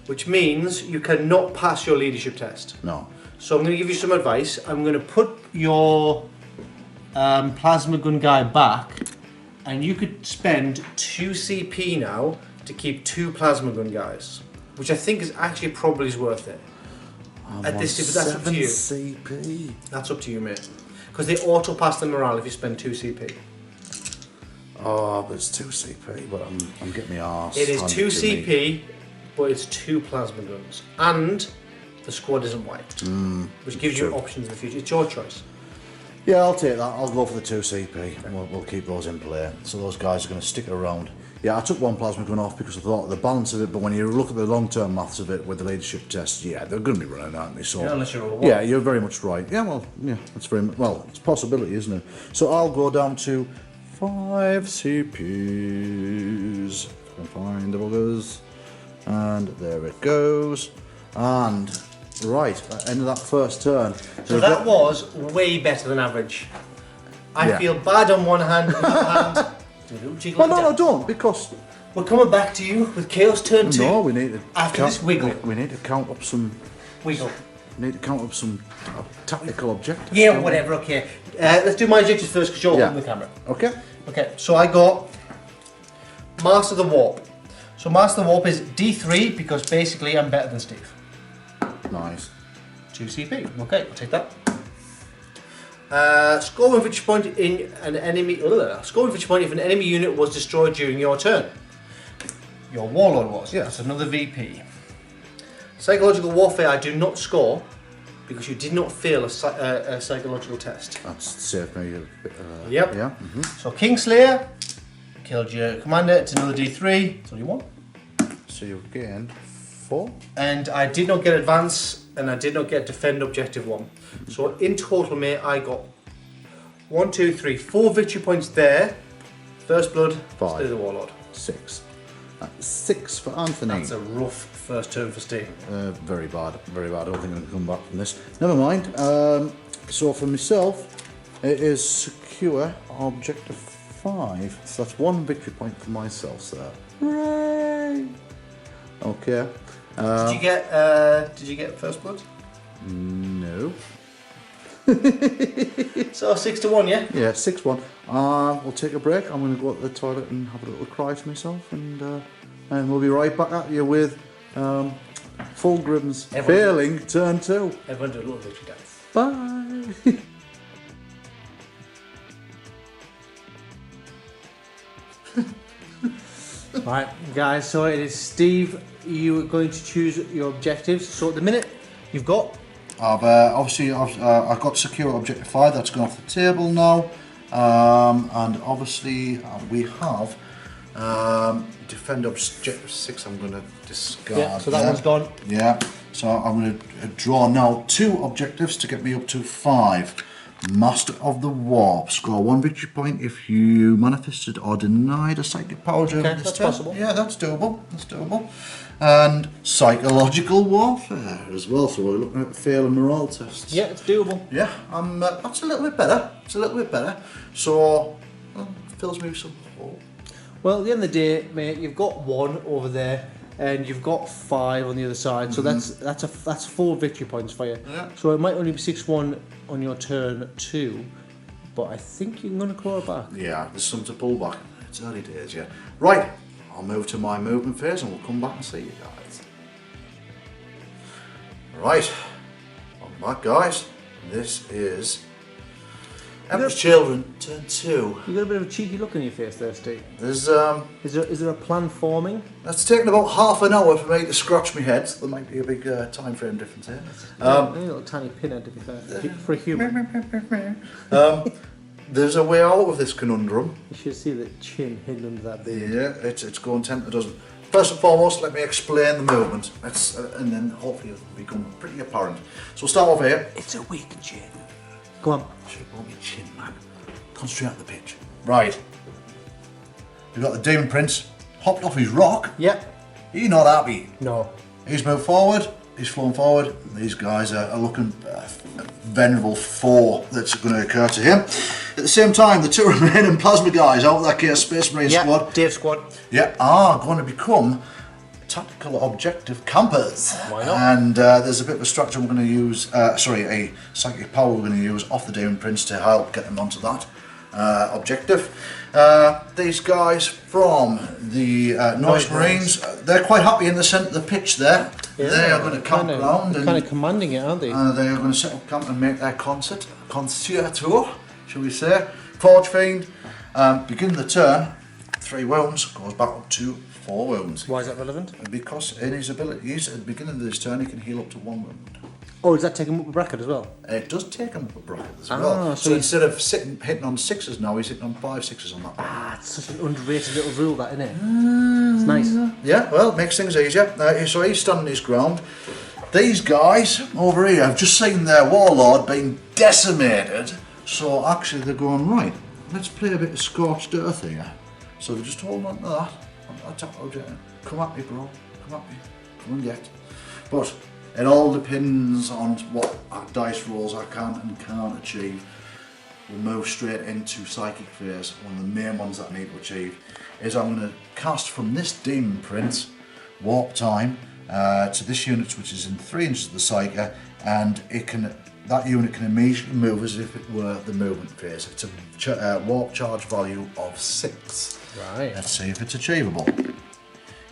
which means you cannot pass your leadership test. No. So I'm going to give you some advice. I'm going to put your plasma gun guy back, and you could spend 2 CP now to keep 2 plasma gun guys, which I think is actually probably is worth it. At this stage, but that's up to you. 7 CP. That's up to you, mate. Because they auto pass the morale if you spend 2 CP. Oh, but it's 2 CP, but I'm getting my arse. It is handed 2 to me. CP, but it's 2 plasma guns, and the squad isn't wiped, which gives you true. options in the future. It's your choice. Yeah, I'll take that. I'll go for the 2 CP, and we'll keep those in play. So those guys are going to stick around. Yeah, I took 1 plasma gun off because I thought the balance of it, but when you look at the long-term maths of it with the leadership test, yeah, they're going to be running, aren't they? So, Yeah, unless you're all one. yeah, you're very much right. Yeah, well, yeah, that's very much, well, it's a possibility, isn't it? So I'll go down to 5 CPs. If I can find the buggers. And there it goes. And, right, end of that first turn. So that was way better than average. I Yeah. feel bad on one hand, on the other hand. Jiggle Well, it no, down. I don't, because We're coming back to you with Chaos Turn 2. no, we need to After this wiggle. We need to count up some. Wiggle. We need to count up some tactical objectives. Yeah, don't we? whatever, okay. Let's do my objectives first because you're Yeah. holding the camera. Okay. Okay, so I got Master the Warp. So Master the Warp is D3 because basically I'm better than Steve. Nice. 2 CP. Okay, I'll take that. Score 1 victory point in an enemy. Score 1 victory point if an enemy unit was destroyed during your turn. Your warlord was. Yeah. That's another VP. Psychological warfare I do not score because you did not fail a psychological test. That's saved me a bit. Yep. Yeah. So Kingslayer killed your commander. It's another D3. That's all you want. So you're getting 4. And I did not get advance, and I did not get defend objective 1. So in total, mate, I got 1, 2, 3, 4 victory points there. First blood, 5. Stay the warlord. 6. 6 for Anthony. That's a rough first turn for Steve. Very bad. Very bad. I don't think I'm going to come back from this. Never mind. So for myself, it is secure objective 5. So that's 1 victory point for myself, sir. Hooray! Okay. Did you get first blood? No. So 6 to 1, yeah. Yeah, 6-1. We'll take a break. I'm going to go to the toilet and have a little cry to myself, and we'll be right back at you with Fulgrim's failing turn 2. Everyone do a little victory dance. Bye. Right, guys. So it is Steve. You are going to choose your objectives. So at the minute, you've got. I've got secure objective 5. That's gone off the table now, and obviously we have Defend objective 6, I'm going to discard. Yeah, so that one's gone. Yeah, so I'm going to draw now 2 objectives to get me up to 5. Master of the Warp. Score 1 victory point if you manifested or denied a psychic power during Okay, this that's turn. possible. Yeah, that's doable. That's doable. And psychological warfare as well. So we're looking at fail and morale tests. Yeah, it's doable. Yeah, that's a little bit better. It's a little bit better. So fills me with some hope. Well, at the end of the day, mate, you've got 1 over there, and you've got 5 on the other side. So that's 4 victory points for you. Yeah. So it might only be 6-1 on your turn 2, but I think you're going to claw it back. Yeah, there's some to pull back. It's early days, yeah. Right, I'll move to my movement phase and we'll come back and see you guys. Right, welcome back, guys. This is Emperor's Children, turn 2. You got a bit of a cheeky look on your face there, Steve. There's Is there a plan forming? That's taken about half an hour for me to scratch my head, so there might be a big time frame difference here. A little tiny pinhead, to be fair, for a human. There's a way out of this conundrum. You should see the chin hidden under that beard. Yeah, it's going 10 to dozen. First and foremost, let me explain the movement, and then hopefully it'll become pretty apparent. So we'll start off here. It's a weak chin. Go on. Should have brought me chin, man. Concentrate on the pitch. Right. We've got the Demon Prince hopped off his rock. Yeah. He's not happy. No. He's moved forward. He's flown forward. These guys are looking venerable foe that's going to occur to him. At the same time, the 2 remaining plasma guys out of that Chaos Space Marine squad. Dave squad. Yeah, are going to become tactical objective campers. Why not? And there's a bit of a structure we're going to use, a psychic power we're going to use off the Demon Prince to help get them onto that objective. These guys from the Noise Marines, they're quite happy in the centre of the pitch there. Yeah, they are going to camp around and kind of commanding it, aren't they? they are going to set up camp and make their concerto, shall we say. Forge Fiend, begin the turn, 3 wounds, goes back up to 4 wounds. Why is that relevant? Because in his abilities, at the beginning of this turn, he can heal up to 1 wound. Oh, does that take him up a bracket as well? It does take him up a bracket as well. So instead of hitting on 6s now, he's hitting on 5 6s on that bracket. Ah, it's such an underrated little rule, that, isn't it? It's nice. Yeah, well, it makes things easier. So he's standing his ground. These guys over here have just seen their warlord being decimated. So actually they're going, right, let's play a bit of scorched earth here. So they're just holding on to that. Come at me, bro. Come at me. Come and get. But it all depends on what dice rolls I can and can't achieve. We'll move straight into Psychic Phase. One of the main ones that I need to achieve is I'm going to cast from this Demon Prince, Warp Time, to this unit which is in 3 inches of the Psyche, and that unit can immediately move as if it were the movement phase. It's a warp charge value of 6. Right. Let's see if it's achievable.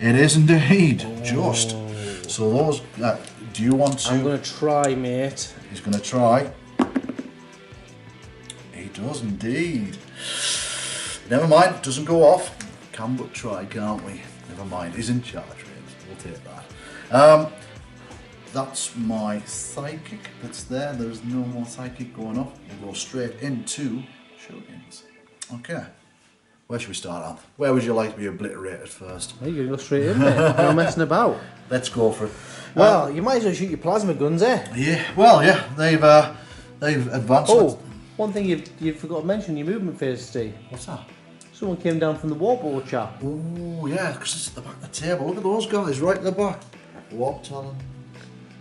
It is indeed, just. So those, do you want to? I'm going to try, mate. He's going to try. He does indeed. Never mind, it doesn't go off. Can but try, can't we? Never mind, he's in charge, really. We'll take that. That's my psychic that's there. There's no more psychic going off. We'll go straight into shootings. Okay. Where should we start off? Where would you like to be obliterated first? Well, you're going to go straight in there. No messing about. Let's go for it. Well, you might as well shoot your plasma guns, eh? Yeah, well, yeah, they've advanced. Oh, one thing you forgot to mention, your movement phase, Steve. What's that? Someone came down from the warboard chap. Oh, yeah, because it's at the back of the table. Look at those guys right at the back. Warp talent.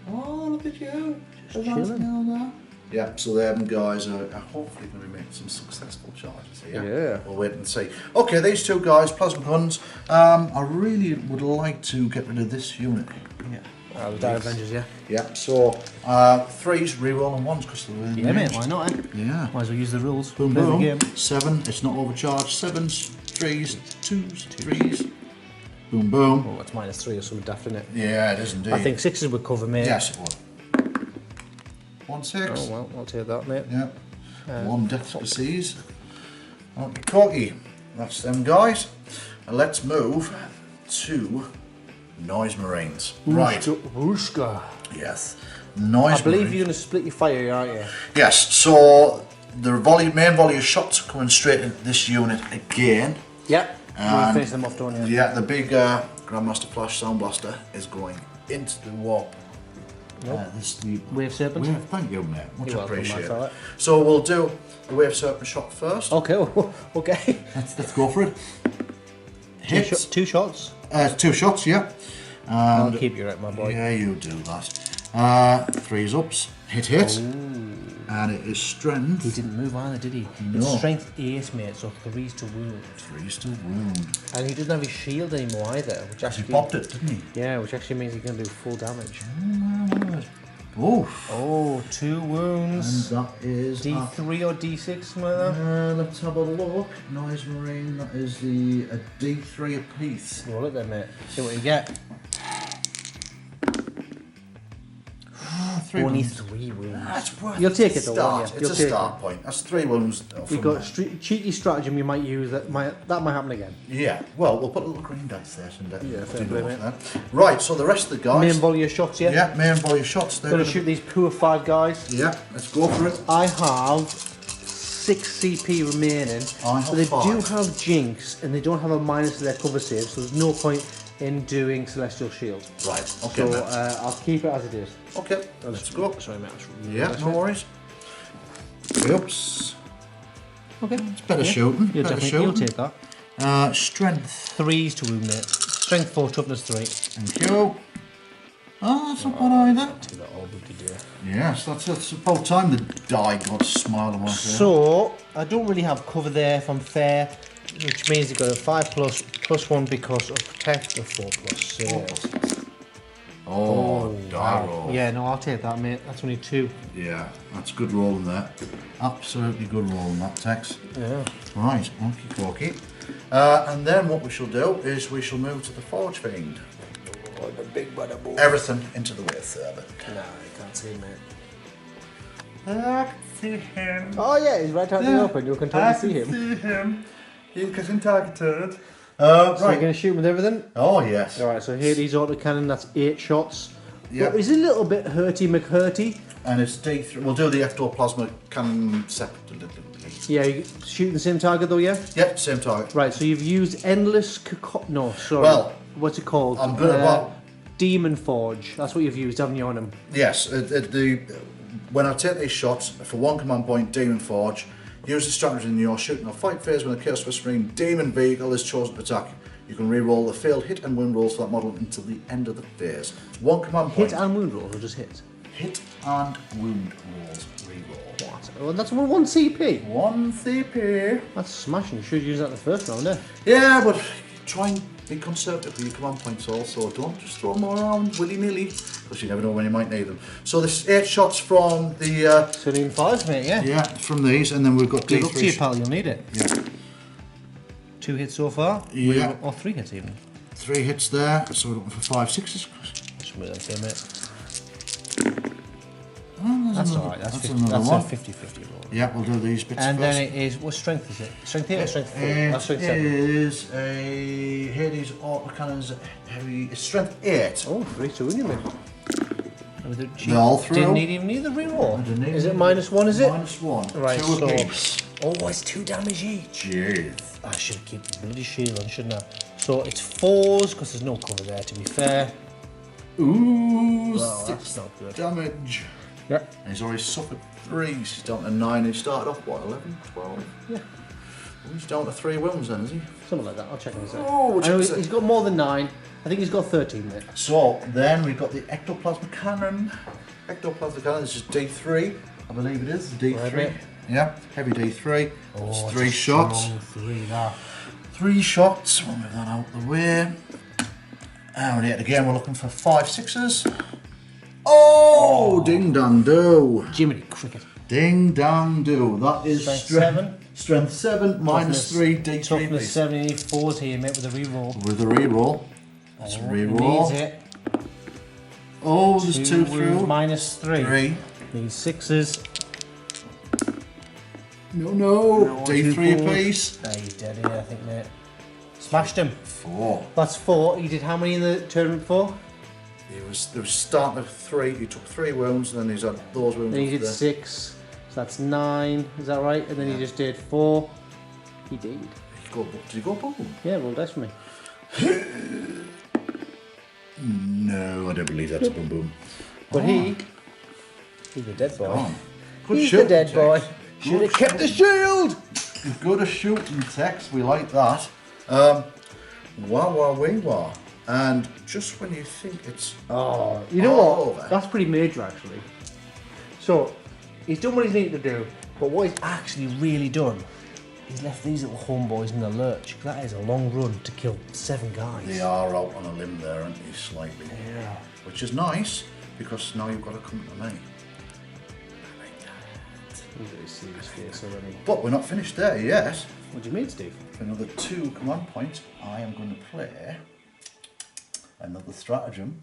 Oh, look at you. Just chilling. Yeah, so them guys are hopefully going to be making some successful charges here. Yeah. We'll wait and see. Okay, these 2 guys, plasma guns. I really would like to get rid of this unit. Yeah. The Dire Avengers, yeah. Yeah, so 3s, reroll and 1s because they're in Yeah, mate, why not, eh? Yeah. Might as well use the rules. Boom, Play the boom. game. 7, it's not overcharged. 7s, 3s, 2s, 3s. Boom, boom. Oh, that's -3 or something daft, isn't it? Yeah, it is indeed. I think 6s would cover, mate. Yes, it would. 1 6. Oh, well, I'll take that, mate. Yeah. 1 death species. Okay, corky. That's them guys. And let's move to Noise Marines. Right. Wooshka. Yes. Noise I believe Marines. you're going to split your fire, aren't you? Yes, so the main volley of shots coming straight into this unit again. Yep. We'll finish them off, don't you? Yeah, the big Grandmaster Flash Sound Blaster is going into the warp. Nope. This is the Wave Serpent. Thank you, mate. Much You're welcome, appreciated. that's all right. So we'll do the Wave Serpent shot first. Okay, okay. Let's go for it. Hits. Two shots. 2 shots, yeah. I'll And keep you right, my boy. yeah, you do that. 3's ups. Hit. And it is strength. He didn't move either, did he? No. It's strength 8, mate, so 3's to wound. 3's to wound. And he doesn't have his shield anymore either, which He actually popped it, didn't he? Yeah, which actually means he can do full damage. Oh. Oh, 2 wounds. And that is D3 or D6, something like that. let's have a look. Noise Marine, that is the a D3 apiece. Roll it then, mate. See what you get. 3 Only wounds. 3 wounds. That's worth You'll take it though, start. won't you? It's You'll a take start point. That's 3 wounds. You've got cheeky stratagem you might use that might happen again. Yeah, well, we'll put a little green dice there. Yeah, fair play, mate. Right, so the rest of the guys. Main volley of shots, yeah? Yeah, main volley shots. There. Gonna shoot these poor 5 guys. Yeah, let's go for it. I have 6 CP remaining, I have but they 5. do have Jinx and they don't have a minus to their cover save, so there's no point in doing Celestial Shield. Right, okay. So mate. I'll keep it as it is. Okay, let's go. Sorry, mate. Yeah, no worries. Oops. Okay. It's better Yeah. shooting. You'll Better definitely you'll shooting. take that. Strength. 3's to wound it. Strength 4, toughness 3. Thank you. Oh, that's not bad either. Do that all booty dear. Yes, that's about time the die got smile on my face. So I don't really have cover there if I'm fair, which means you've got a 5+ +1 because of protect or 4+ save. Oh, die wow. roll. Yeah, no, I'll take that, mate. That's only 2. Yeah, that's good rolling there. Absolutely good rolling that, Tex. Yeah. Right, okie dokie. And then what we shall do is we shall move to the Forge Fiend. Oh, the big bada boom. Everything into the Wave Serpent. Nah, you can't see him, mate. I can see him. Oh yeah, he's right out in the open. You can totally see him. see him. He's getting targeted. So you're Right. going to shoot with everything? Oh, yes. Alright, so Hades autocannon, that's 8 shots. Yep. But he's a little bit hurty McHurty. And it's D3. We'll do the ectoplasma cannon separately. Yeah, you shooting the same target though, yeah? Yep, same target. Right, so you've used Endless No, sorry. Well, what's it called? I'm good at what? Demon Forge. That's what you've used, haven't you, on him? Yes, when I take these shots, for 1 command point, Demon Forge, use the strategy in your shooting or fight phase when a Chaos Whispering Demon vehicle is chosen to attack. You can re-roll the failed hit and wound rolls for that model until the end of the phase. 1 command point. Hit and wound rolls, or just hit? Hit and wound rolls re-roll. What? Oh, that's 1 CP. 1 CP. That's smashing. You should use that in the first round, eh? Yeah, but try and be conservative with your command points also. Don't just throw them around willy-nilly, because you never know when you might need them. So there's 8 shots from the... So you need 5, mate, yeah? yeah, from these, and then we've got Good luck to you, D3. pal. You'll need it. Yeah. 2 hits so far? Yeah. Or 3 hits even. 3 hits there, so we're looking for 5 6s. Just move that in, mate. Oh, That's alright. That's another a one. 50-50 roll. Yeah, we'll do these bits And first. then it is, what strength is it? Strength 8 or strength 4? That's strength 7. is a Hades autocannon's heavy. It's strength 8. Oh, 3 to win you, mate. They're all through. Didn't need even need the reroll. Didn't need Is it it. -1, is it? -1. Right, 2 so... apiece. Oh, it's 2 damage each. Jeez. I should keep the bloody shield on, shouldn't I? So it's 4s, because there's no cover there, to be fair. Ooh, Well, 6 that's not good. damage. Yeah. And he's already suffered 3. He's down to 9. He started off, what, 11, 12? Yeah. Well, he's down to 3 wounds then, is he? Something like that. I'll check in a second. Oh, we'll I know check in a he's got more than 9. I think he's got 13 there. So then we've got the ectoplasma cannon. Ectoplasma cannon, this is D3, I believe it is. D3. Right, mate. Yeah, heavy D3. Oh, It's it's 3 a shots. strong 3, that. 3 shots. We'll move that out the way. And yet again, we're looking for 5 6s. Oh, ding dong do. Jiminy Cricket. Ding dong do. That is Strength 7. Strength 7 minus 3 D3 Toughness piece. 7, you need 4s here, mate, with a reroll. With a reroll. Let's He reroll. needs it. Oh, there's 2 through. -3. 3. Needs 6s. No. D3 2 apiece. Nah, he's dead here, I think, mate. Smashed him. 4. That's 4. He did how many in the tournament for? He was starting at 3. He took 3 wounds, and then he's had those wounds. Then he up did there. 6. So that's 9. Is that right? And then he just did 4. He did. Did you go boom? Yeah, roll dice for me. No, I don't believe that's a boom boom. But he's the dead boy. Oh, good He's the shooting, dead boy. Tex. Should have kept the shield. Good at shooting, Tex. We like that. Wah. And just when you think it's Oh, you know all what? over. That's pretty major, actually. So, he's done what he's needed to do, but what he's actually really done, he's left these little homeboys in the lurch. 'Cause that is a long run to kill 7 guys. They are out on a limb there, aren't they, slightly? Yeah. Which is nice, because now you've got to come to me. He's a very serious face already. But we're not finished there yet. What do you mean, Steve? For another 2 command points, I am going to play another stratagem.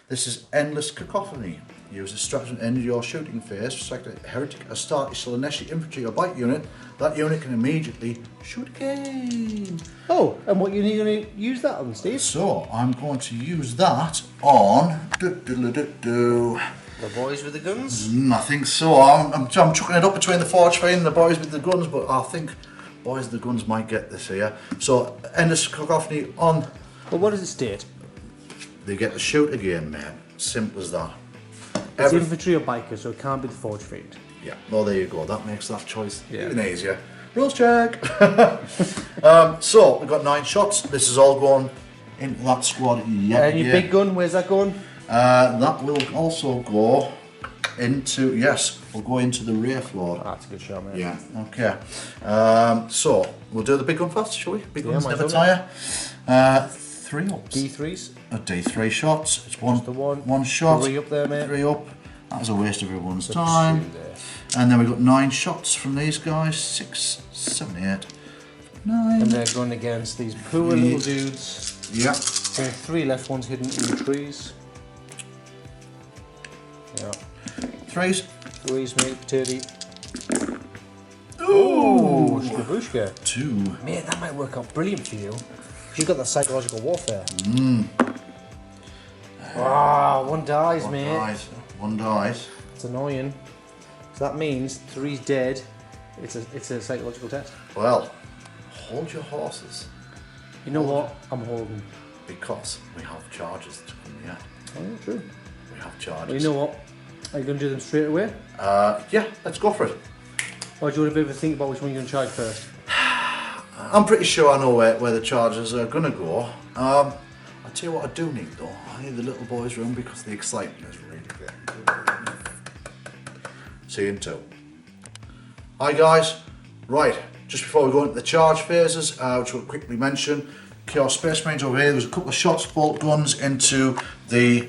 This is Endless Cacophony. Use this stratagem at the end of your shooting phase. Select a heretic, Astarte, Slaanesh infantry or bite unit. That unit can immediately shoot again. Oh, and what you need to use that on, Steve? So I'm going to use that on. The boys with the guns? I think so. I'm chucking it up between the Forge Fiend and the boys with the guns, but I think boys with the guns might get this here. So Endless Cacophony on. Well, what does it state? They get to shoot again, mate. Simple as that. It's infantry or biker, so it can't be the Forge Fiend. Yeah, well there you go. That makes that choice Yeah. even easier. Rules check. So we've got 9 shots. This is all going into that squad yet And your again. big gun, where's that going? That will also go into, yes, we'll go into the Wraith Lord. That's a good shot, mate. Yeah, okay. So we'll do the big gun first, shall we? Big guns might never as well. tire. 3 ups. D3s. A D3 shots. It's one, the one. one shot. 3 up there, mate. 3 up. That was a waste of everyone's Two time. there. And then we've got 9 shots from these guys. 6, 7, 8, 9. And they're going against these poor little dudes. Yeah. There are 3 left ones hidden in the trees. Yeah. 3s. 3s, mate, potato. Ooh. Skabushka. 2. Mate, that might work out brilliant for you. You've got that psychological warfare. Ah, 1 dies, One mate. dies. 1 dies. It's annoying. So that means 3's dead. It's a psychological test. Well, hold your horses. You know what? I'm holding. Because we have charges to come yet. Oh, yeah, true. We have charges. Well, you know what? Are you going to do them straight away? Yeah, let's go for it. Or do you want a bit of a think about which one you're going to charge first? I'm pretty sure I know where the charges are going to go. I'll tell you what I do need though. I need the little boys' room because the excitement is really good. See you in 2. Hi guys. Right, just before we go into the charge phases, which we'll quickly mention, Chaos Space Marines over here. There's a couple of shots, bolt guns into the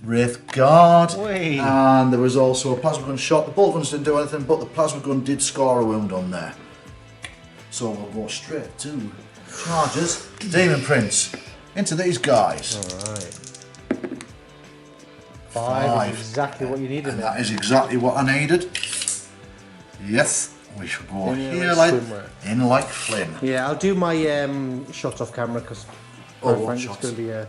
Wraith Guard. Whey. And there was also a plasma gun shot. The bolt guns didn't do anything, but the plasma gun did score a wound on there. So we'll go straight to charges. Demon Prince into these guys. Alright. 5 is exactly what you needed. And that is exactly what I needed. Yes, we should go In here like like swimwear. in like Flynn. Yeah, I'll do my shots off camera because what it's shots? going to be a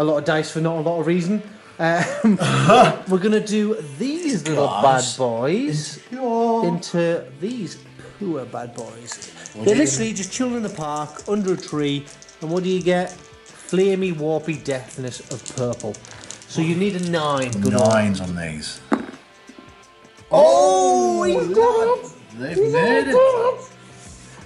lot of dice for not a lot of reason. We're going to do these little bad boys into these poor bad boys. They're literally just chilling in the park under a tree, and what do you get? Flamey, warpy deathness of purple. So you need a 9. Good 9s on these. Oh, he's got it. They've made it.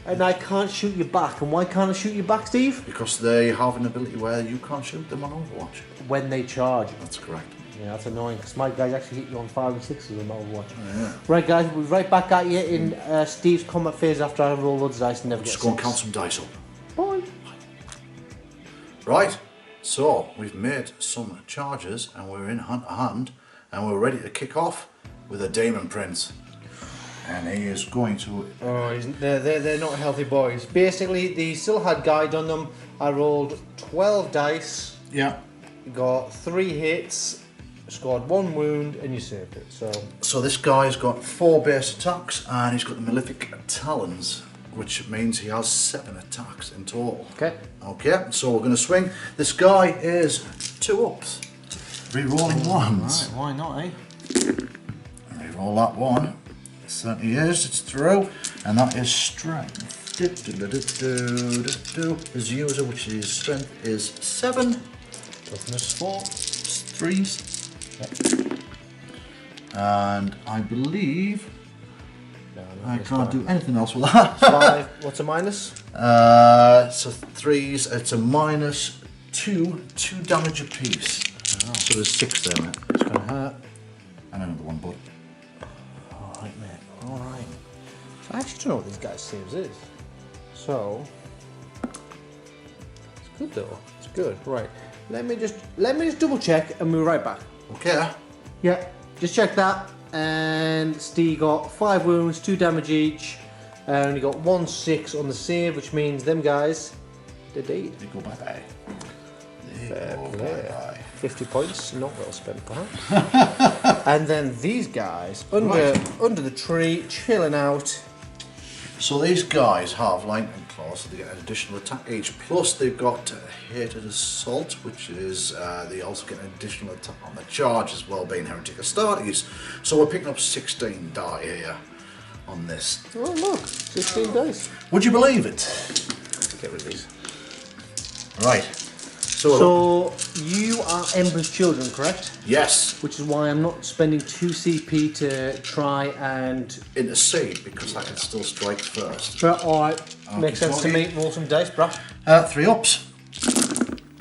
And I can't shoot you back. And why can't I shoot you back, Steve? Because they have an ability where you can't shoot them on Overwatch. When they charge. That's correct. Yeah, that's annoying because my guys actually hit you on 5 and 6s on Overwatch. Oh, yeah. Right, guys, we'll be right back at you in Steve's combat phase after I roll loads of dice and never get Just go and 6. count some dice up. Bye. Right, so we've made some charges and we're in hand to hand and we're ready to kick off with a Demon Prince. And he is going to... Oh, they're not healthy boys. Basically, they still had guide on them. I rolled 12 dice, Yeah. got 3 hits, scored 1 wound, and you saved it. So this guy's got 4 base attacks and he's got the Malefic Talons, which means he has 7 attacks in total. Okay. Okay, so we're going to swing. This guy is 2 ups. Re-rolling 1s. Right, why not, eh? Re-roll that 1. It certainly is. It's through. And that is strength. His user, which is strength, is 7. Toughness 4. 3s. Yep. And I believe No, I can't do anything else with that. 5. What's a minus? So 3s, it's a -2, 2 damage apiece. Oh. So there's 6 there, mate. It's gonna hurt. And another one, bud. Alright, mate. Alright. So I actually don't know what these guys' saves is. So it's good though. It's good. Right. Let me just double check and we'll be right back. Okay. Yeah. Just check that. And Steve got 5 wounds, 2 damage each. And he got 1/6 on the save, which means them guys they're dead. They go bye-bye. Fair Oh, play. bye-bye. 50 points, not well spent perhaps. And then these guys under the tree, chilling out. So these guys have lightning claws, so they get an additional attack each. Plus they've got hated assault, which is they also get an additional attack on the charge as well, being heretic Astartes. So we're picking up 16 die here on this. Oh look, 16 dice. Would you believe it? Get rid of these. Right. So you are Ember's children, correct? Yes, Which is why I'm not spending 2 CP to try and. intercede because I can still strike first. But alright, makes sense to okay. me. Roll some dice, bruh. 3 ups.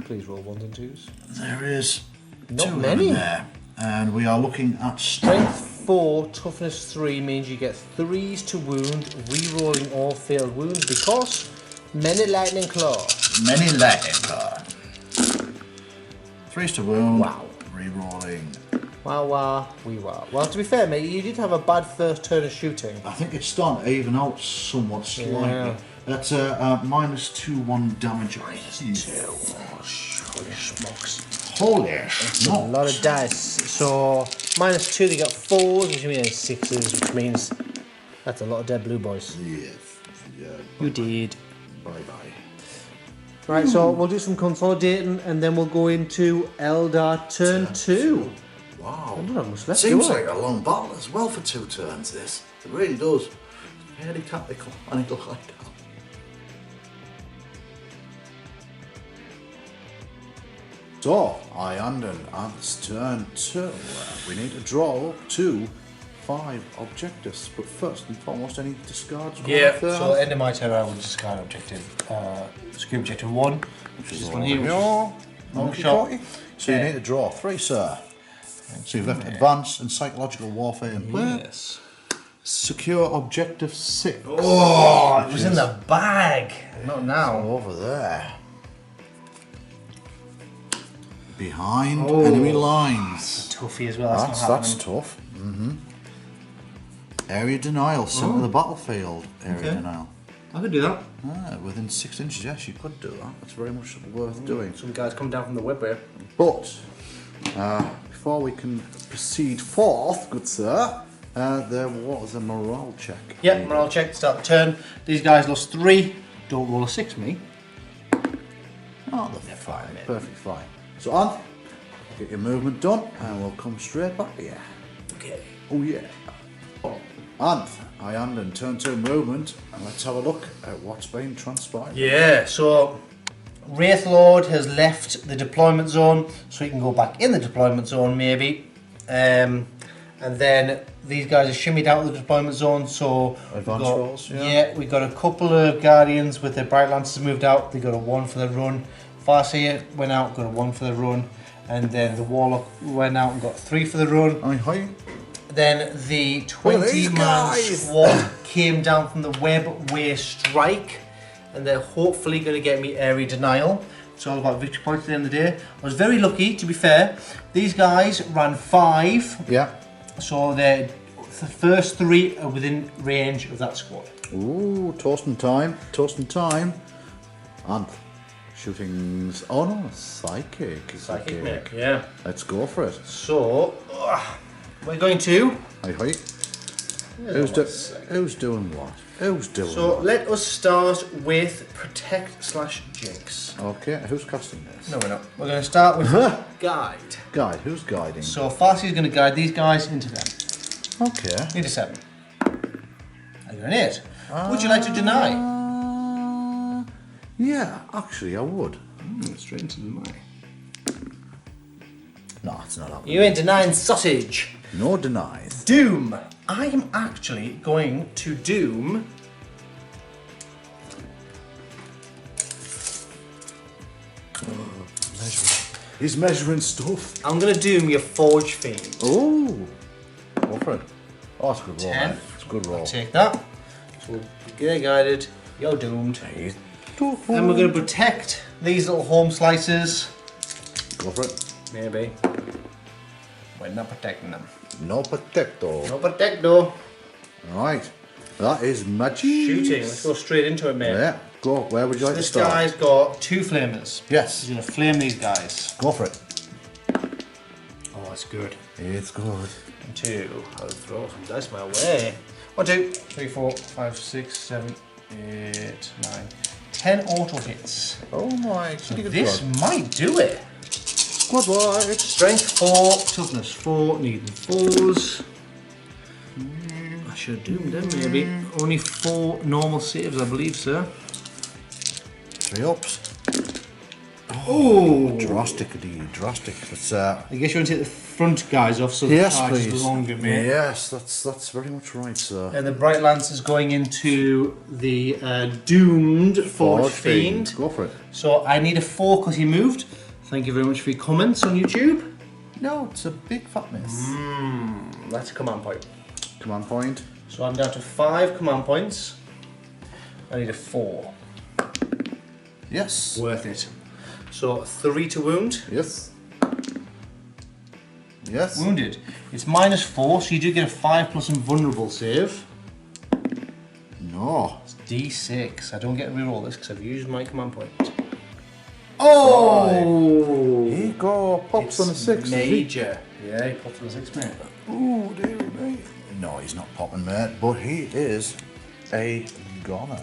Please roll 1s and 2s. There is Not 2 many. in there, and we are looking at Strength 4, toughness 3 means you get 3s to wound, re-rolling all failed wounds because many lightning claw. Many lightning claw. 3s to wound. Wow. Rerolling. Wow, wee wow. Well, to be fair, mate, you did have a bad first turn of shooting. I think it's starting to even out somewhat slightly. Yeah. That's a -2/1 damage. Holy smokes. Holy A smokes. lot of dice. So, -2, they got 4s, which means 6s, which means that's a lot of dead blue boys. Yes. Yeah. You did. Bye-bye. Right, so we'll do some consolidating and then we'll go into Eldar Turn 2. Wow. I don't know, much left, Seems do I? like a long battle as well for 2 turns, this. It really does. Very tactical, and it'll like that. So, Iyanden Turn 2. We need to draw 2 5 objectives, but first and foremost, any discards? Yeah, so end of my turn I will discard objective. Secure objective 1, which is this one here. Long shot. So you need to draw 3, sir. So you've left advance and psychological warfare in play. Yes. Secure objective 6. Oh, it was in the bag. Not now. Over there. Behind enemy lines. Toughie as well. That's, That's tough. Area denial, centre of the battlefield. Area denial. I could do that. Within 6 inches, yes, you could do that. That's very much worth doing. Some guys come down from the web here. But before we can proceed forth, good sir, there was a morale check. Yep, morale check to start the turn. These guys lost 3. Don't roll a 6, me. Oh, they're fine. Perfectly fine. So, Ant, get your movement done, and we'll come straight back to you. Okay. Oh, yeah. Ant, Iyanden Turn 2 movement, and let's have a look at what's been transpired. Yeah, so Wraith Lord has left the deployment zone, so he can go back in the deployment zone maybe. And then these guys are shimmied out of the deployment zone, so Advance we've got, rolls, yeah. we've got a couple of Guardians with their Bright Lances moved out. They got a 1 for the run. Farseer went out, got a 1 for the run, and then the Warlock went out and got 3 for the run. Hi. Then the these 20-man guys. squad came down from the web-way strike, and they're hopefully going to get me area denial. It's all about victory points at the end of the day. I was very lucky, to be fair. These guys ran 5, Yeah. so the first 3 are within range of that squad. Ooh, toasting time. Toasting time. Ant, shootings. Oh no, psychic. Psychic, mate. Yeah. Let's go for it. So, we're going to... Hi. Who's doing what? Who's doing So what? let us start with Protect/Jinx. Okay, who's casting this? No, we're not. We're going to start with Guide. Guide, who's guiding? So Farsi is going to guide these guys into them. Okay. Into 7. I got an 8. Would you like to deny? Yeah, actually, I would. Straight into the mic. No, it's not happening. You ain't denying sausage. No denies. Doom. I am actually going to doom. He's measuring stuff. I'm going to doom your Forge Fiend. Oh, go for it. Oh, it's a good roll. 10. Man. It's a good roll. Take that. So get guided. You're doomed. He's And we're going to protect these little home slices. Go for it. Maybe. We're not protecting them. No protecto. No protecto. Right. That is magic. Shooting. Let's go straight into it, mate. Yeah. Go. Where would you like to This start? guy's got 2 flamers. Yes. He's going to flame these guys. Go for it. Oh, it's good. It's good. 2. I'll throw some dice my way. 1, 2, 3, 4, 5, 6, 7, 8, 9, 10 auto hits. Oh my. This might do it. Squad wide. Strength 4, toughness 4, needing 4s. I should have doomed them maybe. Only 4 normal saves, I believe, sir. 3 ups. Oh! Drastic. But I guess you want to take the front guys off so yes, the charge please. is longer, mate. Yes, that's very much right, sir. And the Bright Lance is going into the doomed Forge Fiend. Go for it. So I need a 4 because he moved. Thank you very much for your comments on YouTube. No, it's a big fat miss. That's a command point. Command point. So I'm down to 5 command points. I need a 4. Yes. Worth it. So 3 to wound. Yes. Yes. Wounded. It's -4, so you do get a 5 plus invulnerable save. No. It's D6. I don't get to reroll this because I've used my command point. Oh! Here you go. Pops on a 6. Major. Yeah, he pops on a 6, mate. Ooh, dear me. No, he's not popping, mate, but he is a goner.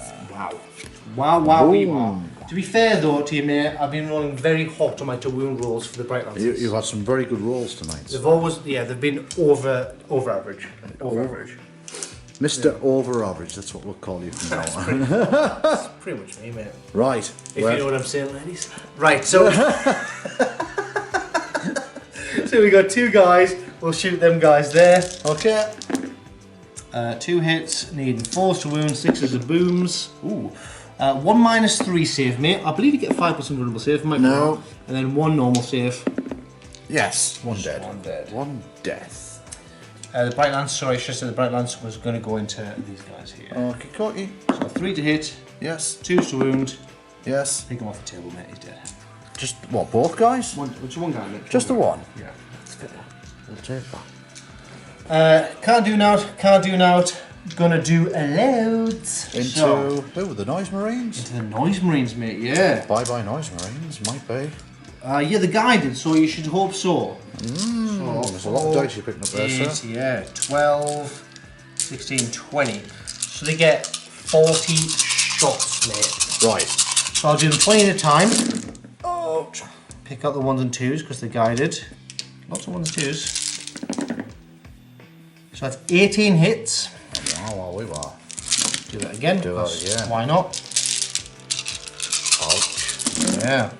Wow, we Boom. are. To be fair though, team mate, I've been rolling very hot on my to wound rolls for the Bright Lances. You've had some very good rolls tonight. They've always, they've been over average. Over average. Mr. Over Average, that's what we'll call you from now on. That's pretty much me, mate. Right. If you know what I'm saying, ladies. Right, so so we got 2 guys. We'll shoot them guys there. Okay. 2 hits, needing 4s to wound, 6s of booms. Ooh. 1 -3 save, mate. I believe you get 5 plus invulnerable save. Might be No. wrong. And then 1 normal save. Yes. One dead. 1 dead. One death. The Bright Lance, sorry, I should have said the Bright Lance was going to go into these guys here. Okay, Cocky. So 3 to hit, Yes. 2s to wound. Yes. Take him off the table, mate. He's dead. Just what? Both guys? Which one guy? Mate? Just the one. Yeah. We'll take that. Can't do now. Gonna do loads. Into who? The Noise Marines? Into the Noise Marines, mate. Yeah. Bye bye Noise Marines. Might be. Yeah, the guided, so you should hope so. There's a lot of dice you're picking up there, sir. Yeah, 12, 16, 20. So they get 40 shots, mate. Right. So I'll do them 20 at a time. Oh, pick out the 1s and 2s because they're guided. Lots of 1s and 2s. So that's 18 hits. Oh, well, we were. Do that again. Do it again. Why not? Ouch. Yeah.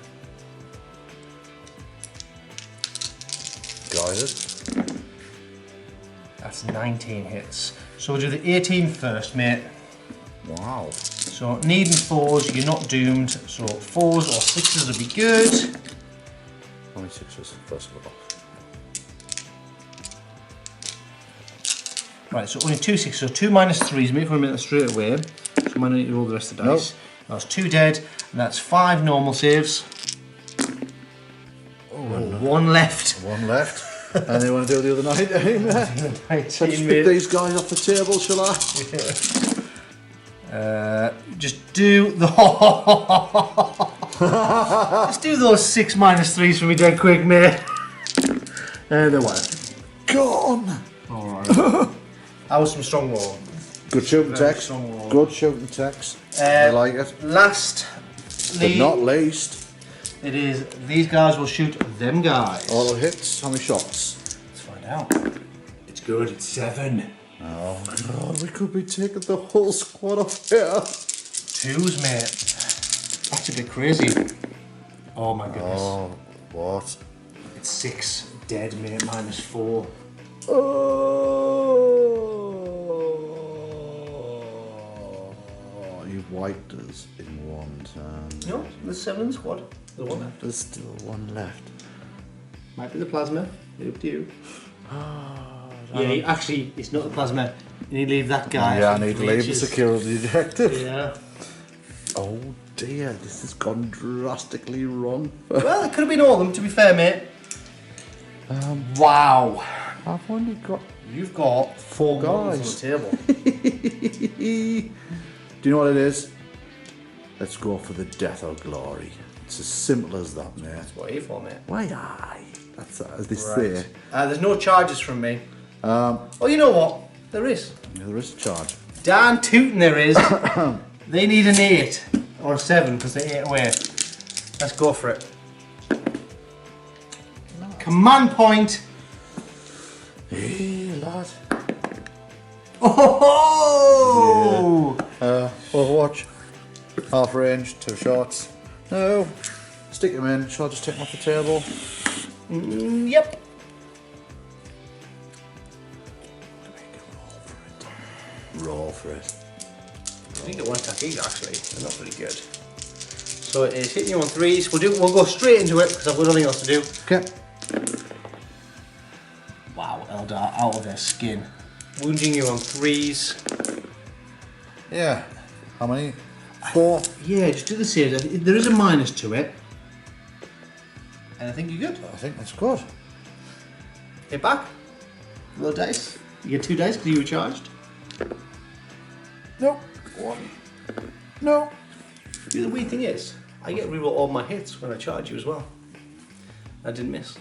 Guided. That's 19 hits. So we'll do the 18 first, mate. Wow. So needing 4s, you're not doomed. So 4s or 6s would be good. Only 6s, first of all. Right, so only 2 6s, so 2 -3s, mate, for a minute straight away. So I might need to roll the rest of the dice. That's 2 dead, and that's 5 normal saves. Oh, 1 left. One left. And they want to do the other night, eh, mate? 19, Just mate. pick these guys off the table, shall I? Just do the just do those 6 -3s for me dead quick, mate. And there one. Gone! Alright. That was some strong roll. Good shooting text. strong roll. Good shooting text. I like it. Last, But not least, it is these guys will shoot them guys. auto hits. How many shots? Let's find out. It's good. It's 7. Oh god, we could be taking the whole squad off here. 2s, mate. That's a bit crazy. Oh my goodness. Oh, what? It's 6 dead, mate, -4. Oh, you've wiped us in one turn. No, there's 7 in the squad. There's one left. There's still one left. Might be the plasma. Up to you. Yeah, actually, it's not the plasma. You need to leave that guy. Yeah, I need to leave the security detective. Yeah. Oh dear, this has gone drastically wrong. Well, it could have been all of them, to be fair, mate. Wow. I've only got... You've got 4 guys on the table. Do you know what it is? Let's go for the death or glory. It's as simple as that, mate. What are you for, mate? Why, aye. That's as they Right. say. There's no charges from me. Oh, you know what? There is. Yeah, there is a charge. Darn tootin' there is. They need an 8 or a 7 because they 8 away. Let's go for it. Command point. Hey, lad. Oh! Overwatch. Half range, 2 shots. No. Stick him in. Shall I just take him off the table? Yep. Roll for it. I think it won't attack either, actually. They're not very good. So it is hitting you on 3s. We'll go straight into it because I've got nothing else to do. Okay. Wow, Eldar out of their skin. Wounding you on 3s. Yeah. How many? 4. Yeah, just do the saves. There is a minus to it. And I think you're good. I think that's good. Hit back. Roll dice. You get 2 dice because you were charged. Nope. 1. No. The weird thing is, I get reroll all my hits when I charge you as well. I didn't miss.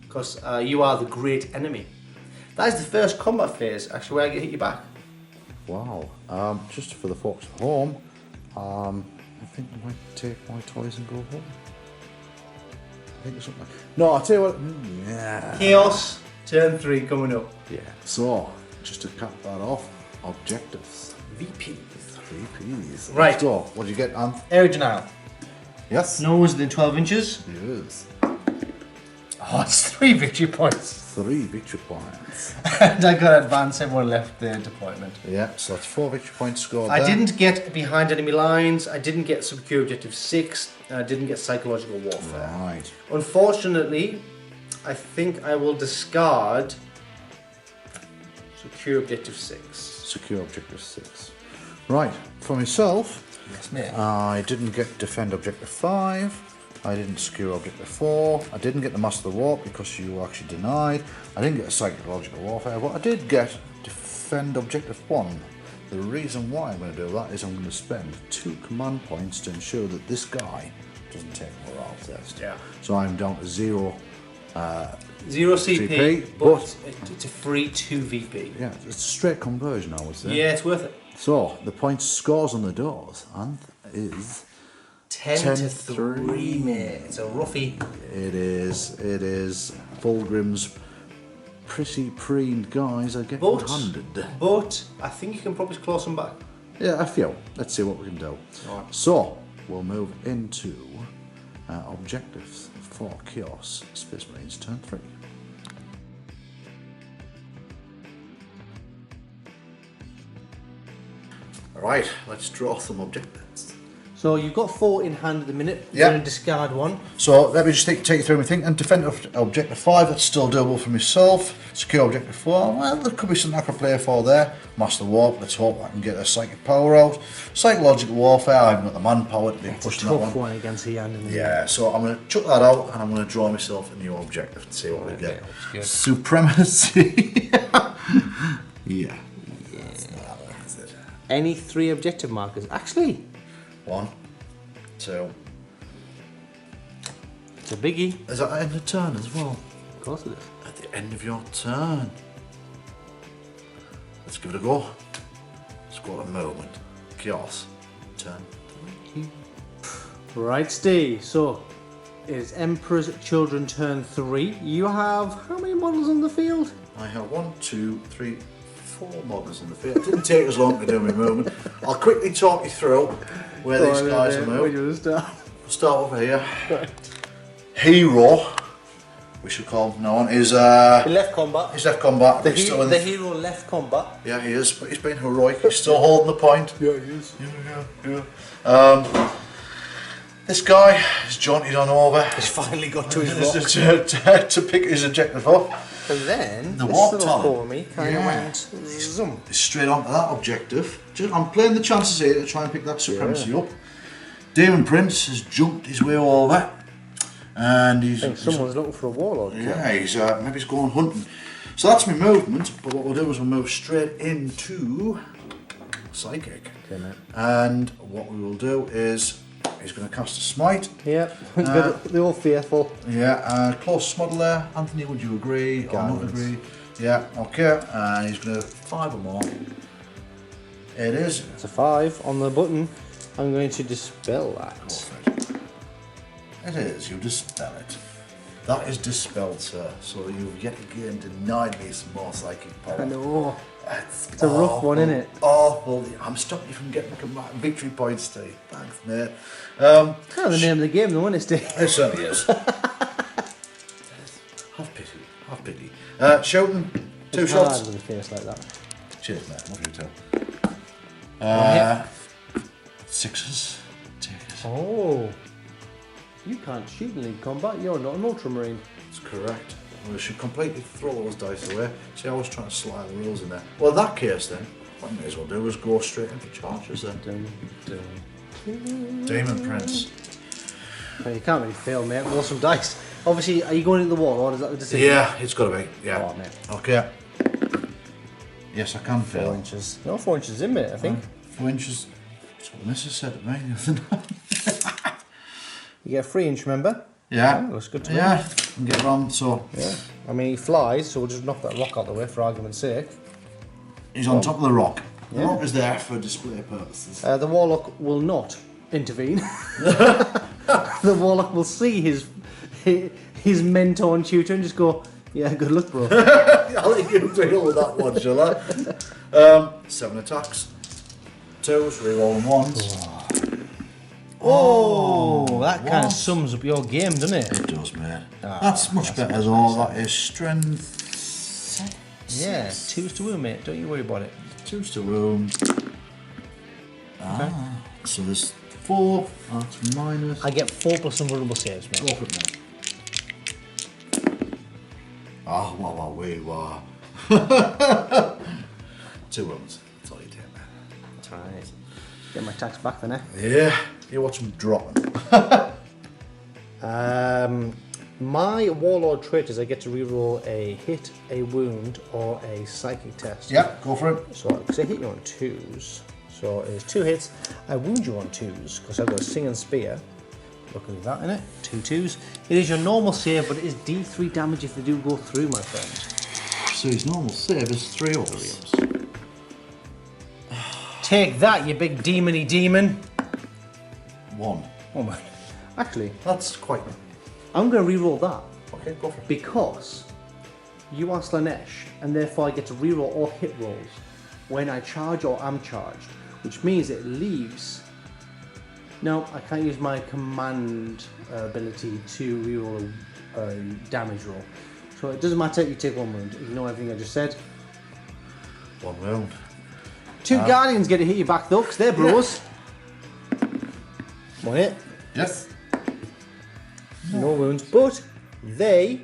Because you are the great enemy. That is the first combat phase, actually, where I get hit you back. Wow. Just for the folks at home, I think I might take my toys and go home. I think it's something. No, I'll tell you what. Yeah. Chaos, turn 3 coming up. Yeah. So, just to cap that off, objectives. VPs. VPs. Right. So, what do you get, Anth? Area denial. Yes. No one's within 12 inches. Yes. Oh, it's 3 victory points. 3 victory points. And I got advance, everyone left their deployment. Yeah, so that's 4 victory points scored I there. didn't get behind enemy lines, I didn't get secure objective 6, and I didn't get psychological warfare. Right. Unfortunately, I think I will discard secure objective 6. Secure objective 6. Right, for myself, Yes, mate. I didn't get defend objective 5. I didn't secure objective 4. I didn't get the master of the warp because you were actually denied. I didn't get a psychological warfare, but I did get defend objective 1. The reason why I'm going to do that is I'm going to spend 2 command points to ensure that this guy doesn't take a morale test. Yeah. So I'm down to 0. 0 CP, CP, but it's a free 2 VP. Yeah, it's a straight conversion, I would say. Yeah, it's worth it. So the point scores on the doors and is 10 to 3, mate. It's a roughie. It is. Fulgrim's pretty preened guys are getting handed. But I think you can probably close them back. Yeah, a few. Let's see what we can do. Alright. So we'll move into objectives for Chaos Space Marines turn 3. Right, let's draw some objectives. So you've got 4 in hand at the minute. You're Yeah. going to discard 1. So let me just take you through my thing. And defend objective 5, that's still doable for myself. Secure objective 4, well, there could be something I could play for there. Master warp, let's hope I can get a psychic power out. Psychological warfare, I haven't got the manpower to be pushing that Tough one. one against Iyanden. Yeah, so I'm going to chuck that out and I'm going to draw myself a new objective and see what we get. that's good. Supremacy. Yeah. That's it. Any 3 objective markers. Actually, 1, 2. it's a biggie. Is that at end of turn as well? Of course it is. At the end of your turn. Let's give it a go. Squad a moment. Chaos. Turn 3. Right, Steve. So, it's Emperor's Children turn 3. You have how many models on the field? I have 1, 2, 3, 4 models in the field. It didn't take as long to do my movement. I'll quickly talk you through. where these guys are Where moved. you start? Start over here. Hero, we should call him now, is He left combat. he's left combat. The, He's still in hero left combat. yeah, he is, but he's been heroic. He's still holding the point. Yeah, he is. Yeah. This guy is jaunted on over He's finally got to his rock. to pick his objective up. And then The this warp little talent. for me kind of went zoom. He's straight on to that objective. I'm playing the chances here to try and pick that supremacy up. Demon Prince has jumped his way over, and I think someone's looking for a warlord. yeah, maybe he's going hunting. So that's my movement. But what we'll do is we'll move straight into psychic, Okay, mate. and what we will do is he's going to cast a smite. Yeah, they're all faithful. Yeah, close model there. Anthony, would you agree or not Guidance. agree? Yeah, okay. And he's going to 5 or more. It is. It's a 5 on the button. I'm going to dispel that. It is. You dispel it. That is dispelled, sir. So you've yet again denied me some more psychic power. I know. It's a rough one, innit? Awful. I'm stopping you from getting victory points, Steve. Thanks, mate. Kind of the name of the game, though, isn't it, Steve? It certainly is. Have pity. Have pity. Shouting. 2 It's hard shots. with a face like that. Cheers, mate. What do you tell? One 6s. Take it. Oh. You can't shoot in league combat. You're not an ultramarine. That's correct. We should completely throw those dice away. See, I was trying to slide the rules in there. Well, in that case, then, what I may as well do is go straight in for charges then. Demon Prince. Well, you can't really fail, mate. Roll some dice. Obviously, are you going into the warlord? Is that the decision? Yeah, it's got to be. Yeah. Oh, mate. Okay. Yes, I can 4 fail. inches. No, 4 inches in, mate, I think. 4 inches. That's what Mrs. said to me the other night. You get a 3 inch, remember? Yeah. Looks good to me. Yeah. And get around, so. Yeah. I mean, he flies, so we'll just knock that rock out the way for argument's sake. He's on top of the rock. The Yeah. rock is there for display purposes. The warlock will not intervene. The warlock will see his mentor and tutor and just go, yeah, good luck, bro. I'll let you deal with that one, shall I? 7 attacks. 2s, rerolling 1s. Oh, that kind wow. of sums up your game, doesn't it? It does, mate. That's much better as all. That is strength. Yeah, 2s to wound, mate. Don't you worry about it. 2s to wound. So there's 4. That's minus. I get 4 plus invulnerable saves, mate. Go for it, mate. Ah, wow, we were. 2 wounds. That's all you do, man. That's right. Get my tax back then, eh? Yeah, you watch them dropping. My warlord trait is I get to reroll a hit, a wound, or a psychic test. Yep, go for it. So, because I hit you on 2s, so it's 2 hits. I wound you on 2s because I've got a sing and spear. Look at that in it. 2 2s. It is your normal save, but it is D3 damage if they do go through, my friend. So his normal save is 3 ups. Take that, you big demony demon. 1. Oh man. Actually, That's quite. I'm going to reroll that Okay, go for it. because you are Slaanesh, and therefore I get to reroll all hit rolls when I charge or am charged, which means it leaves. No, I can't use my command ability to reroll a damage roll. So it doesn't matter, you take 1 wound. Ignore everything I just said. 1 wound. 2 guardians get to hit you back though, because they're bros. 1 hit, Yes. no wounds, but they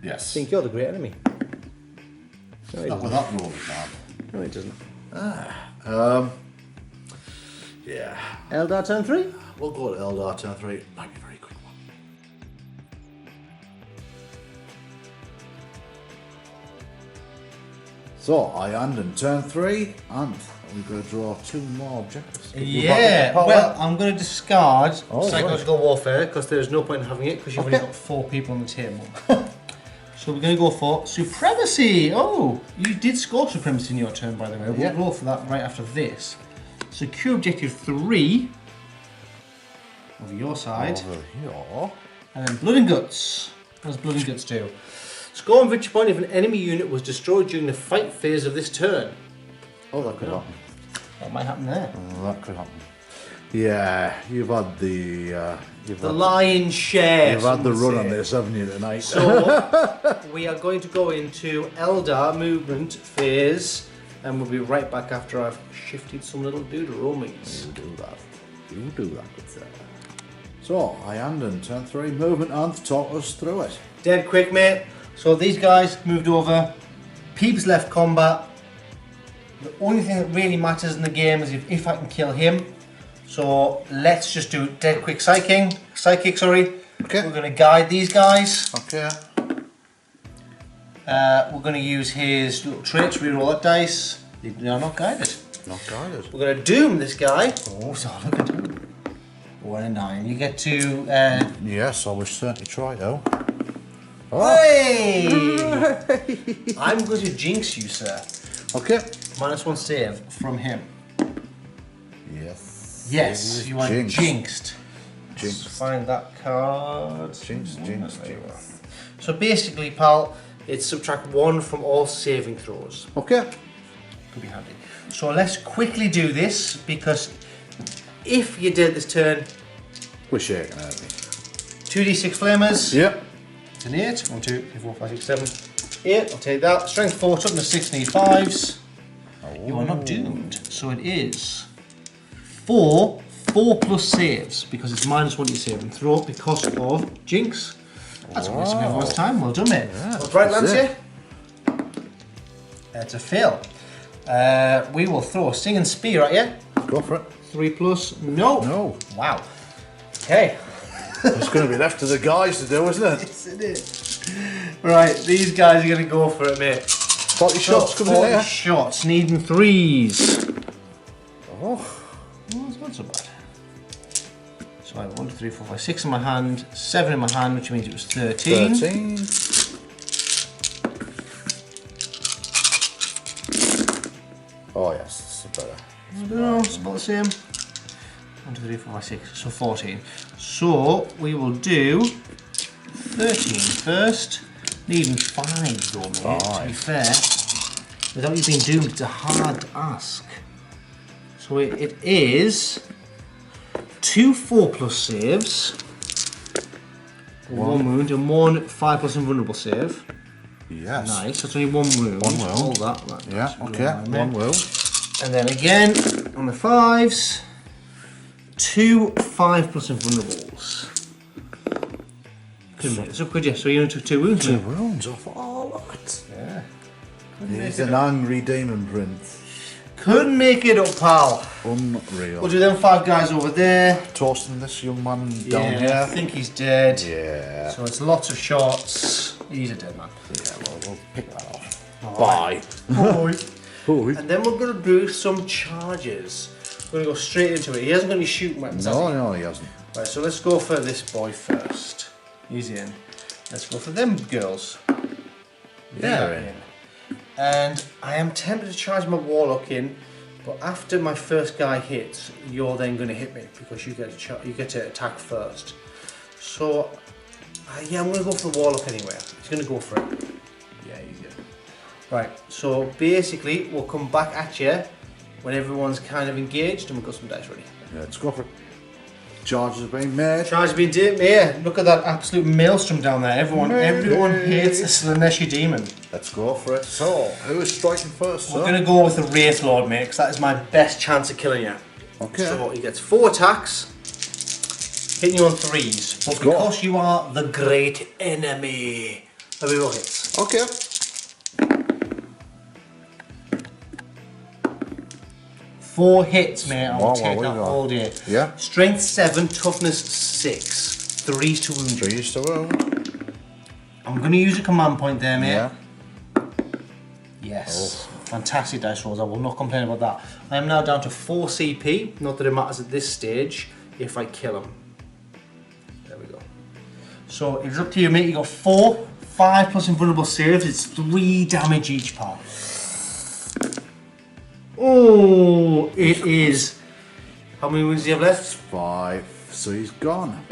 Yes. think you're the great enemy. No, it Not with doesn't. that roll, man. No, it doesn't. Yeah. Eldar turn 3. We'll go to Eldar turn 3. Might be a very quick one. So, Iyanden Turn 3, and we're going to draw 2 more objectives. Yeah, well, I'm going to discard Oh, psychological warfare because there's no point in having it because you've only got 4 people on the table. So we're going to go for supremacy. Oh, you did score supremacy in your turn, by the way. We'll Yeah. roll for that right after this. Secure objective 3 over your side, Over here. and then blood and guts. What does blood and guts do? Score and victory point if an enemy unit was destroyed during the fight phase of this turn. Oh, that could happen. That might happen there. Oh, that could happen. Yeah, you've had the lion's share. You've had the some would run on say. this, haven't you, tonight? So we are going to go into Eldar movement phase, and we'll be right back after I've shifted some little doodle-roamings. You do that. You do that, good sir. So, Iyanden Turn 3 movement and talk us through it. Dead quick, mate. So these guys moved over. Peeps left combat. The only thing that really matters in the game is if I can kill him. So let's just do dead quick psychic. Sorry. Okay. We're going to guide these guys. Okay. We're going to use his little traits. Reroll that dice. They are not guided. Not guided. We're going to doom this guy. Oh, so look at him. 1 and 9. You get to. Yes, I will certainly try though. Hey! I'm going to jinx you, sir. Okay. -1 save from him. Yes. Yes, you are jinxed. Jinxed. Let's find that card. Jinxed. There you are. So basically, pal, it's subtract 1 from all saving throws. Okay. Could be handy. So let's quickly do this, because if you did this turn, We're shaking, aren't we? 2d6 flamers. Yep. It's an 8. 1, 2, 3, 4, 5, 6, 7, 8. I'll take that. Strength 4, toughness 6, need 5s. You are not doomed. So it is 4 plus saves, because it's -1 to your saving throw because of jinx. That's wasting everyone's time. Well done, mate. Yeah, Right, that's Lance, It's a fail. We will throw a stinging spear at you. Go for it. 3 plus. No. No. Wow. Okay. It's going to be left to the guys to do, isn't it? Yes, it is. Right, these guys are going to go for it, mate. 40 shots coming in 40 here. shots, needing 3s. Oh. Well, it's not so bad. So I have 1, 2, 3, 4, 5, 6 in my hand, 7 in my hand, which means it was 13. 13. Oh yes, this is better. No, it's about the same. 1, 2, 3, 4, 5, 6, so 14. So we will do 13 first. Needing 5 though, mate, to be fair. Without you being doomed, it's a hard ask. So it is 2 4 plus saves, 1 wound, and 1 5 plus invulnerable save. Yes. Nice, that's only 1 wound. 1 wound. All that. Right, Yeah, okay. 1 will. And then again, on the 5s, 2 5 plus invulnerables. Couldn't make this up, could you? So you only took 2 wounds. 2 wounds off. Oh, look at. Yeah. He's an angry demon prince. Couldn't make it up, pal. Unreal. We'll do them 5 guys over there. Toasting this young man down I here. think he's dead. Yeah. So it's lots of shots. He's a dead man. Yeah, well, we'll pick that off. Bye. Bye. And then we're going to do some charges. We're going to go straight into it. He hasn't got any shooting weapons, has he? No, he hasn't. Right, so let's go for this boy first. He's in. Let's go for them girls. They're in. And I am tempted to charge my warlock in, but after my first guy hits, you're then going to hit me because you get to attack first. So yeah, I'm going to go for the warlock anyway. He's going to go for it. Yeah, he's good. Right, so basically we'll come back at you when everyone's kind of engaged and we've got some dice ready. Yeah, let's go for it. Charges have been made. Charge being did, yeah. Look at that absolute maelstrom down there. Everyone hates a Slaanesh demon. Let's go for it. So, who is striking first, We're sir? going to go with the Wraith Lord, mate, because that is my best chance of killing you. Okay. So he gets 4 attacks, hitting you on 3s. But go. because you are the great enemy, there we go hits. Okay. 4 hits, mate. I will Wow, take we that got. all day. Yeah. Strength 7, toughness 6, 3s to wound. 3 to wound. I'm going to use a command point there, mate. Yeah. Yes. Fantastic dice rolls. I will not complain about that. I am now down to 4 CP. Not that it matters at this stage if I kill him. There we go. So it's up to you, mate. You got 4, 5 plus invulnerable saves. It's 3 damage each part. Oh, it is. How many wounds do you have left? 5. So he's gone.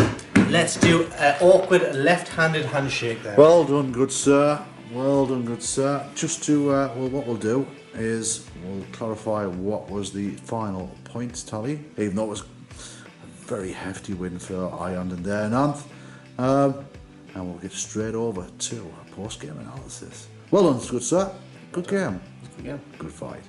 Let's do an awkward left-handed handshake there. Well done, good sir. Well done, good sir. Just to, well, what we'll do is we'll clarify what was the final points tally. Even though it was very hefty win for Iyanden Turn. And we'll get straight over to a post-game analysis. Well done, good sir. Good game. Good fight.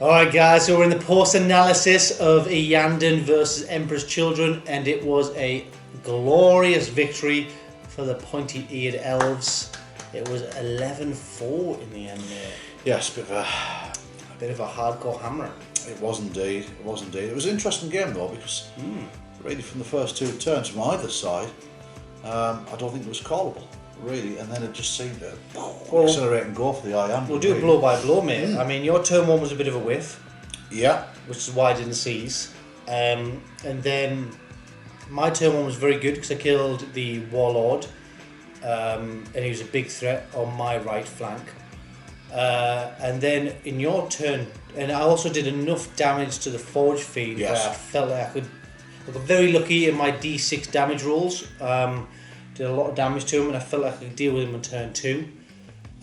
Alright guys, so we're in the post-analysis of Iyanden versus Emperor's Children, and it was a glorious victory for the pointy-eared elves. It was 11-4 in the end there. Yes, a bit of a hardcore hammer. It was indeed. It was an interesting game though, because really from the first two turns from either side, I don't think it was callable, really, and then it just seemed to accelerate and go for the Iyanden. We'll do it blow by blow, mate. I mean, your turn one was a bit of a whiff. Yeah. Which is why I didn't seize. And then my turn one was very good because I killed the Warlord, and he was a big threat on my right flank. And then in your turn, and I also did enough damage to the Forge Fiend where I felt like I got very lucky in my D6 damage rolls. Did a lot of damage to him, and I felt like I could deal with him on turn 2.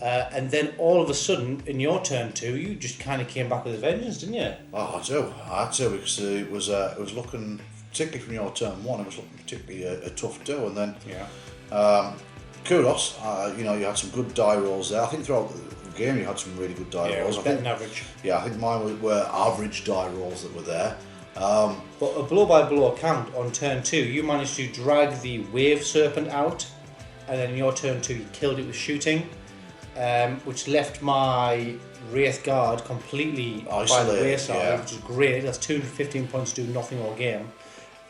And then all of a sudden, in your turn 2, you just kind of came back with a vengeance, didn't you? Oh, I do, because it was looking, particularly from your turn 1, it was looking particularly a tough do, and then kudos, you had some good die rolls there. I think throughout the game you had some really good die rolls. It was better than average. Yeah, I think mine were average die rolls that were there. But a blow-by-blow account on turn 2, you managed to drag the Wave Serpent out, and then in your turn 2 you killed it with shooting, which left my Wraith Guard completely by the wayside, which is great. That's 215 points to do nothing all game.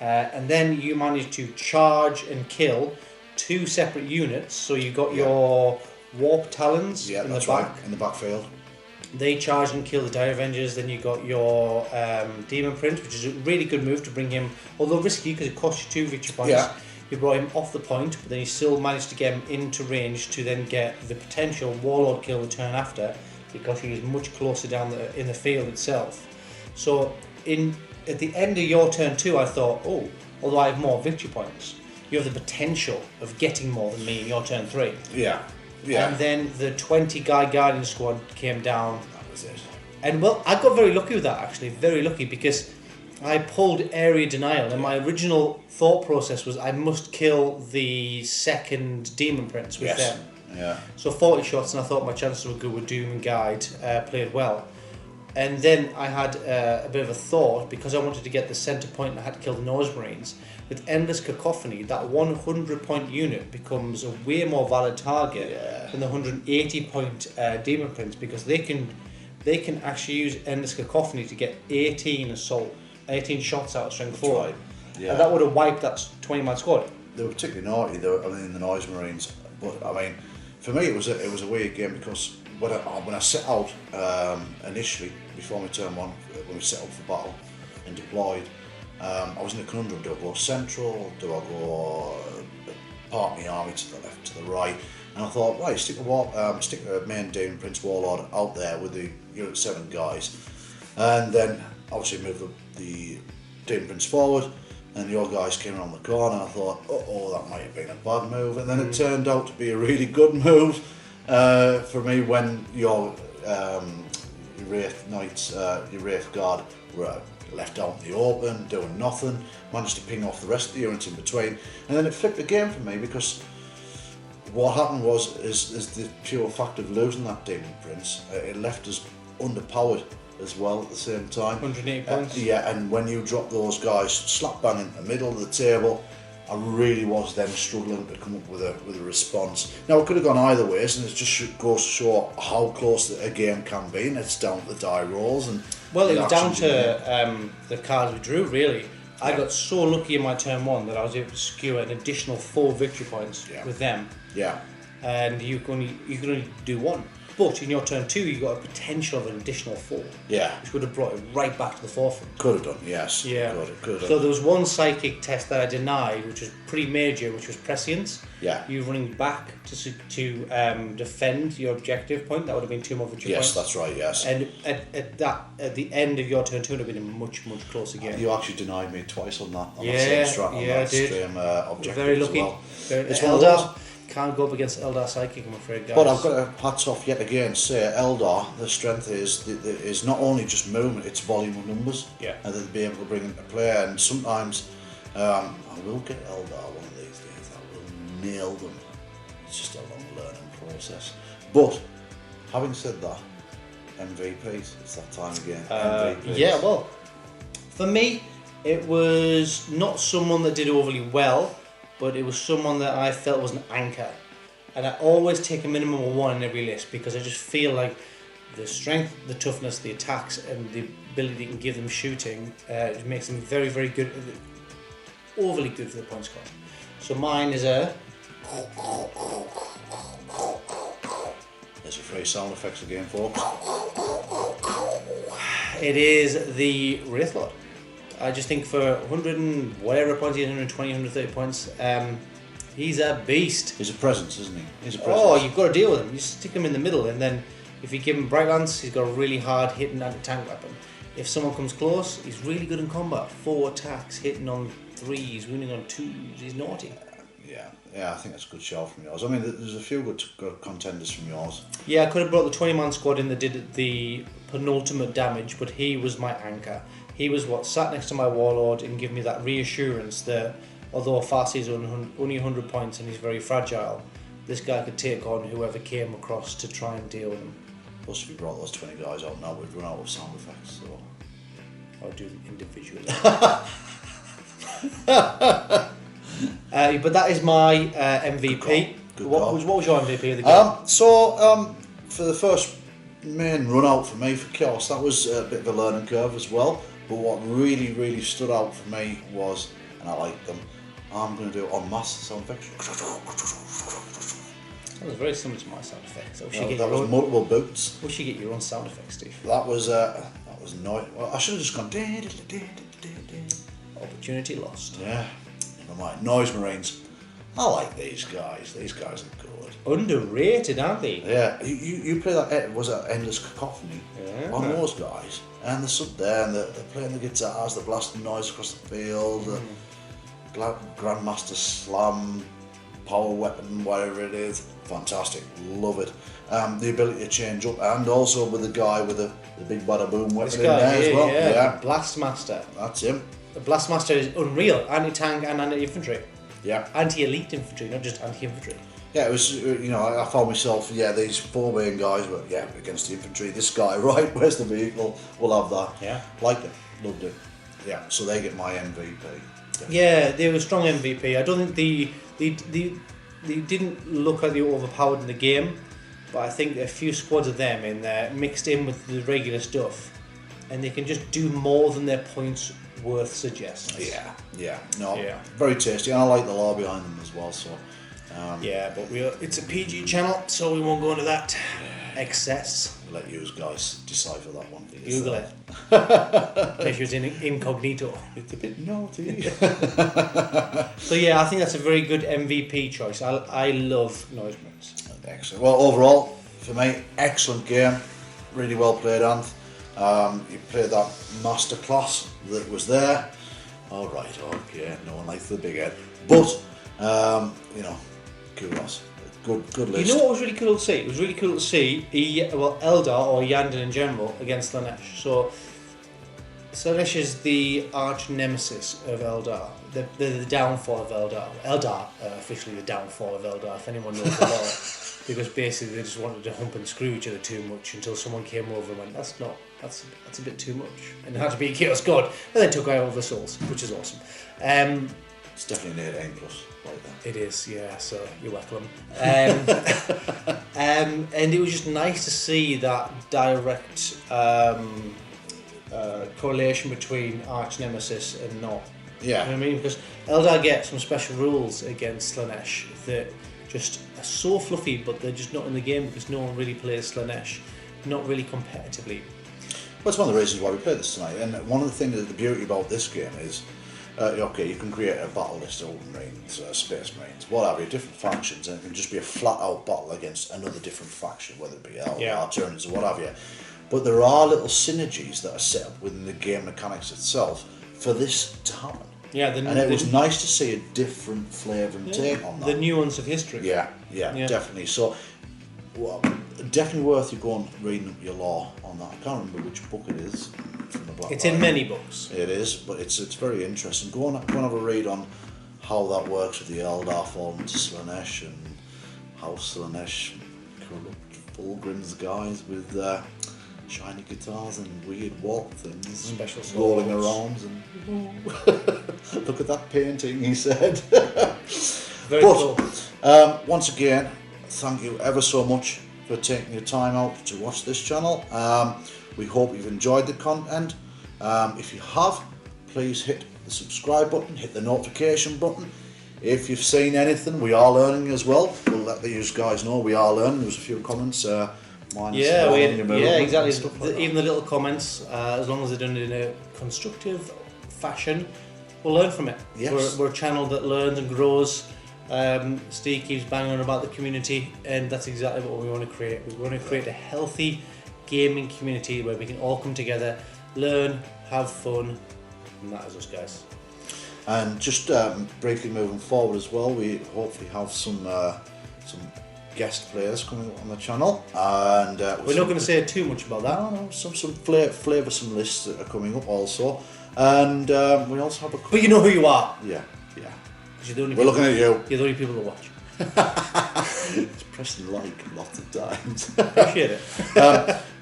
And then you managed to charge and kill 2 separate units, so you got your Warp Talons in the back. Right, in the backfield. They charged and killed the Dire Avengers. Then you got your Demon Prince, which is a really good move to bring him, although risky because it cost you 2 victory points. Yeah. You brought him off the point, but then you still managed to get him into range to then get the potential Warlord kill the turn after, because he was much closer down in the field itself. So at the end of your turn 2, I thought, although I have more victory points, you have the potential of getting more than me in your turn 3. Yeah. Yeah. And then the 20 guy Guardian squad came down. That was it. And well, I got very lucky with that, actually, very lucky, because I pulled Area Denial, and my original thought process was I must kill the second Demon Prince with them. Yeah. So 40 shots, and I thought my chances were good with Doom and Guide, played well. And then I had a bit of a thought, because I wanted to get the centre point and I had to kill the Nose Marines. With Endless Cacophony, that 100 point unit becomes a way more valid target than the 180 point Demon Prince, because they can actually use Endless Cacophony to get 18 shots out of strength 4. Right. Yeah. And that would have wiped that 20-man squad. They were particularly naughty, though. I mean, the Noise Marines. But I mean, for me, it was a weird game, because when I set out initially before my turn 1, when we set up for battle and deployed, I was in a conundrum. Do I go central? Do I go part my army to the left, to the right? And I thought, right, stick the main Demon Prince Warlord out there with the unit 7 guys, and then obviously move the Demon Prince forward. And your guys came around the corner. And I thought, that might have been a bad move, and then it turned out to be a really good move for me when your Wraith Knights, your Wraith Guard were left out in the open, doing nothing, managed to ping off the rest of the units in between, and then it flipped the game for me, because what happened is the pure fact of losing that Demon Prince, it left us underpowered as well at the same time. 180 points. And when you drop those guys slap bang in the middle of the table, I really was then struggling to come up with a response. Now, it could have gone either ways, and it just goes to show how close a game can be, and it's down to the die rolls. And well, it was down to the cards we drew, really. I got so lucky in my turn 1 that I was able to skew an additional 4 victory points with them. Yeah. And you could only do 1. But in your turn 2, you got a potential of an additional 4. Yeah. Which would have brought it right back to the forefront. Could have done, yes. Yeah. Could have so there was one psychic test that I denied, which was pretty major, which was prescience. Yeah. You running back to defend your objective point. That would have been 2 more victory points. Yes, that's right, yes. And at the end of your turn 2, it would have been a much, much closer game. You actually denied me twice on that. On that same strat, on that I did. extreme objective. Very lucky. As well. Eldar, can't go up against Eldar Psychic, I'm afraid, guys. But I've got to hats off yet again. Say Eldar, the strength is not only just movement; it's volume of numbers. Yeah. And they'll be able to bring into play. And sometimes I will get Eldar one of these days. I will nail them. It's just a long learning process. But having said that, MVPs. It's that time again. MVPs. Yeah, well, for me, it was not someone that did overly well, but it was someone that I felt was an anchor. And I always take a minimum of 1 in every list because I just feel like the strength, the toughness, the attacks, and the ability you can give them shooting it makes them very, very good, overly good for the points cost. So mine is a... There's your free sound effects again, folks. It is the Wraith Lord. I just think for 100 and whatever points, 120, 130 points, he's a beast. He's a presence, isn't he? He's a presence. Oh, you've got to deal with him. You stick him in the middle, and then if you give him Bright Lance, he's got a really hard hitting anti-tank weapon. If someone comes close, he's really good in combat. 4 attacks, hitting on 3s, wounding on 2s. He's naughty. Yeah, I think that's a good shout from yours. I mean, there's a few good contenders from yours. Yeah, I could have brought the 20-man squad in that did the penultimate damage, but he was my anchor. He was what sat next to my warlord and gave me that reassurance that although Farsi's only 100 points and he's very fragile, this guy could take on whoever came across to try and deal with him. Plus, if you brought those 20 guys out now, we'd run out of sound effects. So I'll do them individually. But that is my MVP. What was your MVP of the game? For the first main run out for me for Chaos, that was a bit of a learning curve as well. But what really, really stood out for me was, and I liked them, I'm going to do en masse sound effects. That was very similar to my sound effects. That was multiple boots. We should get your own sound effects, Steve. That was annoying. Well, I should have just gone. Opportunity lost. Yeah, never mind. Noise Marines. I like these guys. These guys are good. Underrated, aren't they? Yeah, you play that. Was that Endless Cacophony on those guys, and they're stood there and they're playing the guitars, they're blasting noise across the field. Grandmaster Slam, power weapon, whatever it is, fantastic, love it. The ability to change up, and also with the guy with the big bada boom weapon in there as well. Yeah, Blastmaster. That's him. The Blastmaster is unreal, anti-tank and anti-infantry. Yeah. Anti-elite infantry, not just anti-infantry. Yeah, it was, I found myself, these 4 main guys were, against the infantry. This guy, right, where's the vehicle? We'll have that. Yeah. Liked it, loved it. Yeah, so they get my MVP. Definitely. Yeah, they were a strong MVP. I don't think they didn't look like they were overpowered in the game, but I think a few squads of them in there mixed in with the regular stuff, and they can just do more than their points worth suggests. Very tasty, and I like the lore behind them as well. So, but it's a PG channel, so we won't go into that excess. We'll let you guys decipher that one. Google it. Make sure it's in incognito. It's a bit naughty. So I think that's a very good MVP choice. I love Noise Marines. Excellent. Well, overall, for me, excellent game. Really well played, Anth. You played that masterclass that was there. All right, okay, no one likes the big head, but kudos. Good list. You know what was really cool to see? It was really cool to see Eldar or Iyanden in general against Slaanesh. So Slaanesh is the arch nemesis of Eldar. The downfall of Eldar. Eldar officially the downfall of Eldar. If anyone knows the lore, because basically they just wanted to hump and screw each other too much until someone came over and went, that's a bit too much, and had to be a Chaos God, and then took out all the souls, which is awesome. It's definitely an A+. Like that. It is, yeah, so you're welcome. And it was just nice to see that direct correlation between arch nemesis and not. Yeah. You know what I mean? Because Eldar get some special rules against Slaanesh that just are so fluffy, but they're just not in the game because no one really plays Slaanesh, not really competitively. Well, it's one of the reasons why we play this tonight, and one of the things, the beauty about this game is, you can create a battle list of Marines, Space Marines, whatever, different factions, and it can just be a flat-out battle against another different faction, whether it be Eldar, Turners, or what have you. But there are little synergies that are set up within the game mechanics itself for this to happen. Yeah, and it was nice to see a different flavour and take on that. The nuance of history. Yeah, definitely. So, well, definitely worth you going reading up your lore on that. I can't remember which book it is from the Black It's in Lion. many books. It is, but it's very interesting. Go and have a read on how that works with the Eldar falling to Slaanesh and how Slaanesh corrupt Fulgrim's guys with shiny guitars and weird warp things, Special rolling swords. around and look at that painting, he said. Very But cool. once again, thank you ever so much for taking your time out to watch this channel. We hope you've enjoyed the content. If you have, please hit the subscribe button, hit the notification button. If you've seen anything, we are learning as well. We'll let these guys know we are learning. There was a few comments. Exactly. Even the little comments, as long as they're done in a constructive fashion, we'll learn from it. Yes. We're a channel that learns and grows. Steve keeps banging on about the community, and that's exactly what we want to create. We want to create a healthy gaming community where we can all come together, learn, have fun, and that is us, guys. And just briefly moving forward as well, we hopefully have some guest players coming up on the channel, and we're not going to say too much about that. No, some flavoursome lists that are coming up also, and we also have a. But you know who you are. Yeah. 'Cause you're the only We're looking at you. You're the only people that watch. It's pressing like lots of times. Appreciate it.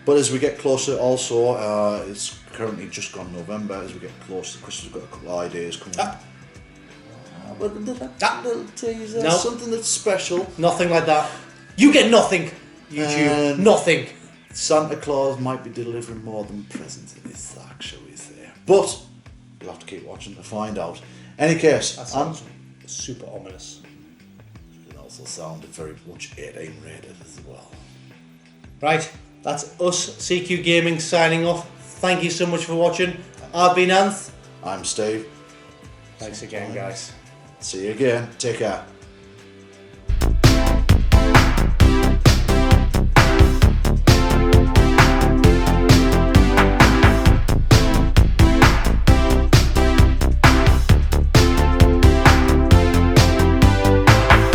But as we get closer, also, it's currently just gone November. As we get closer to Christmas, we've got a couple of ideas coming up. But little teaser, No. something that's special. Nothing like that. You get nothing. YouTube, nothing. Santa Claus might be delivering more than presents in his sack, shall we say? But you'll have to keep watching to find out. Any case, That sounds super ominous. it also sounded very much 18 rated as well. Right, that's us, CQ Gaming, signing off. Thank you so much for watching. I've been Anth. I'm Steve. Thanks again, guys. See you again. Take care.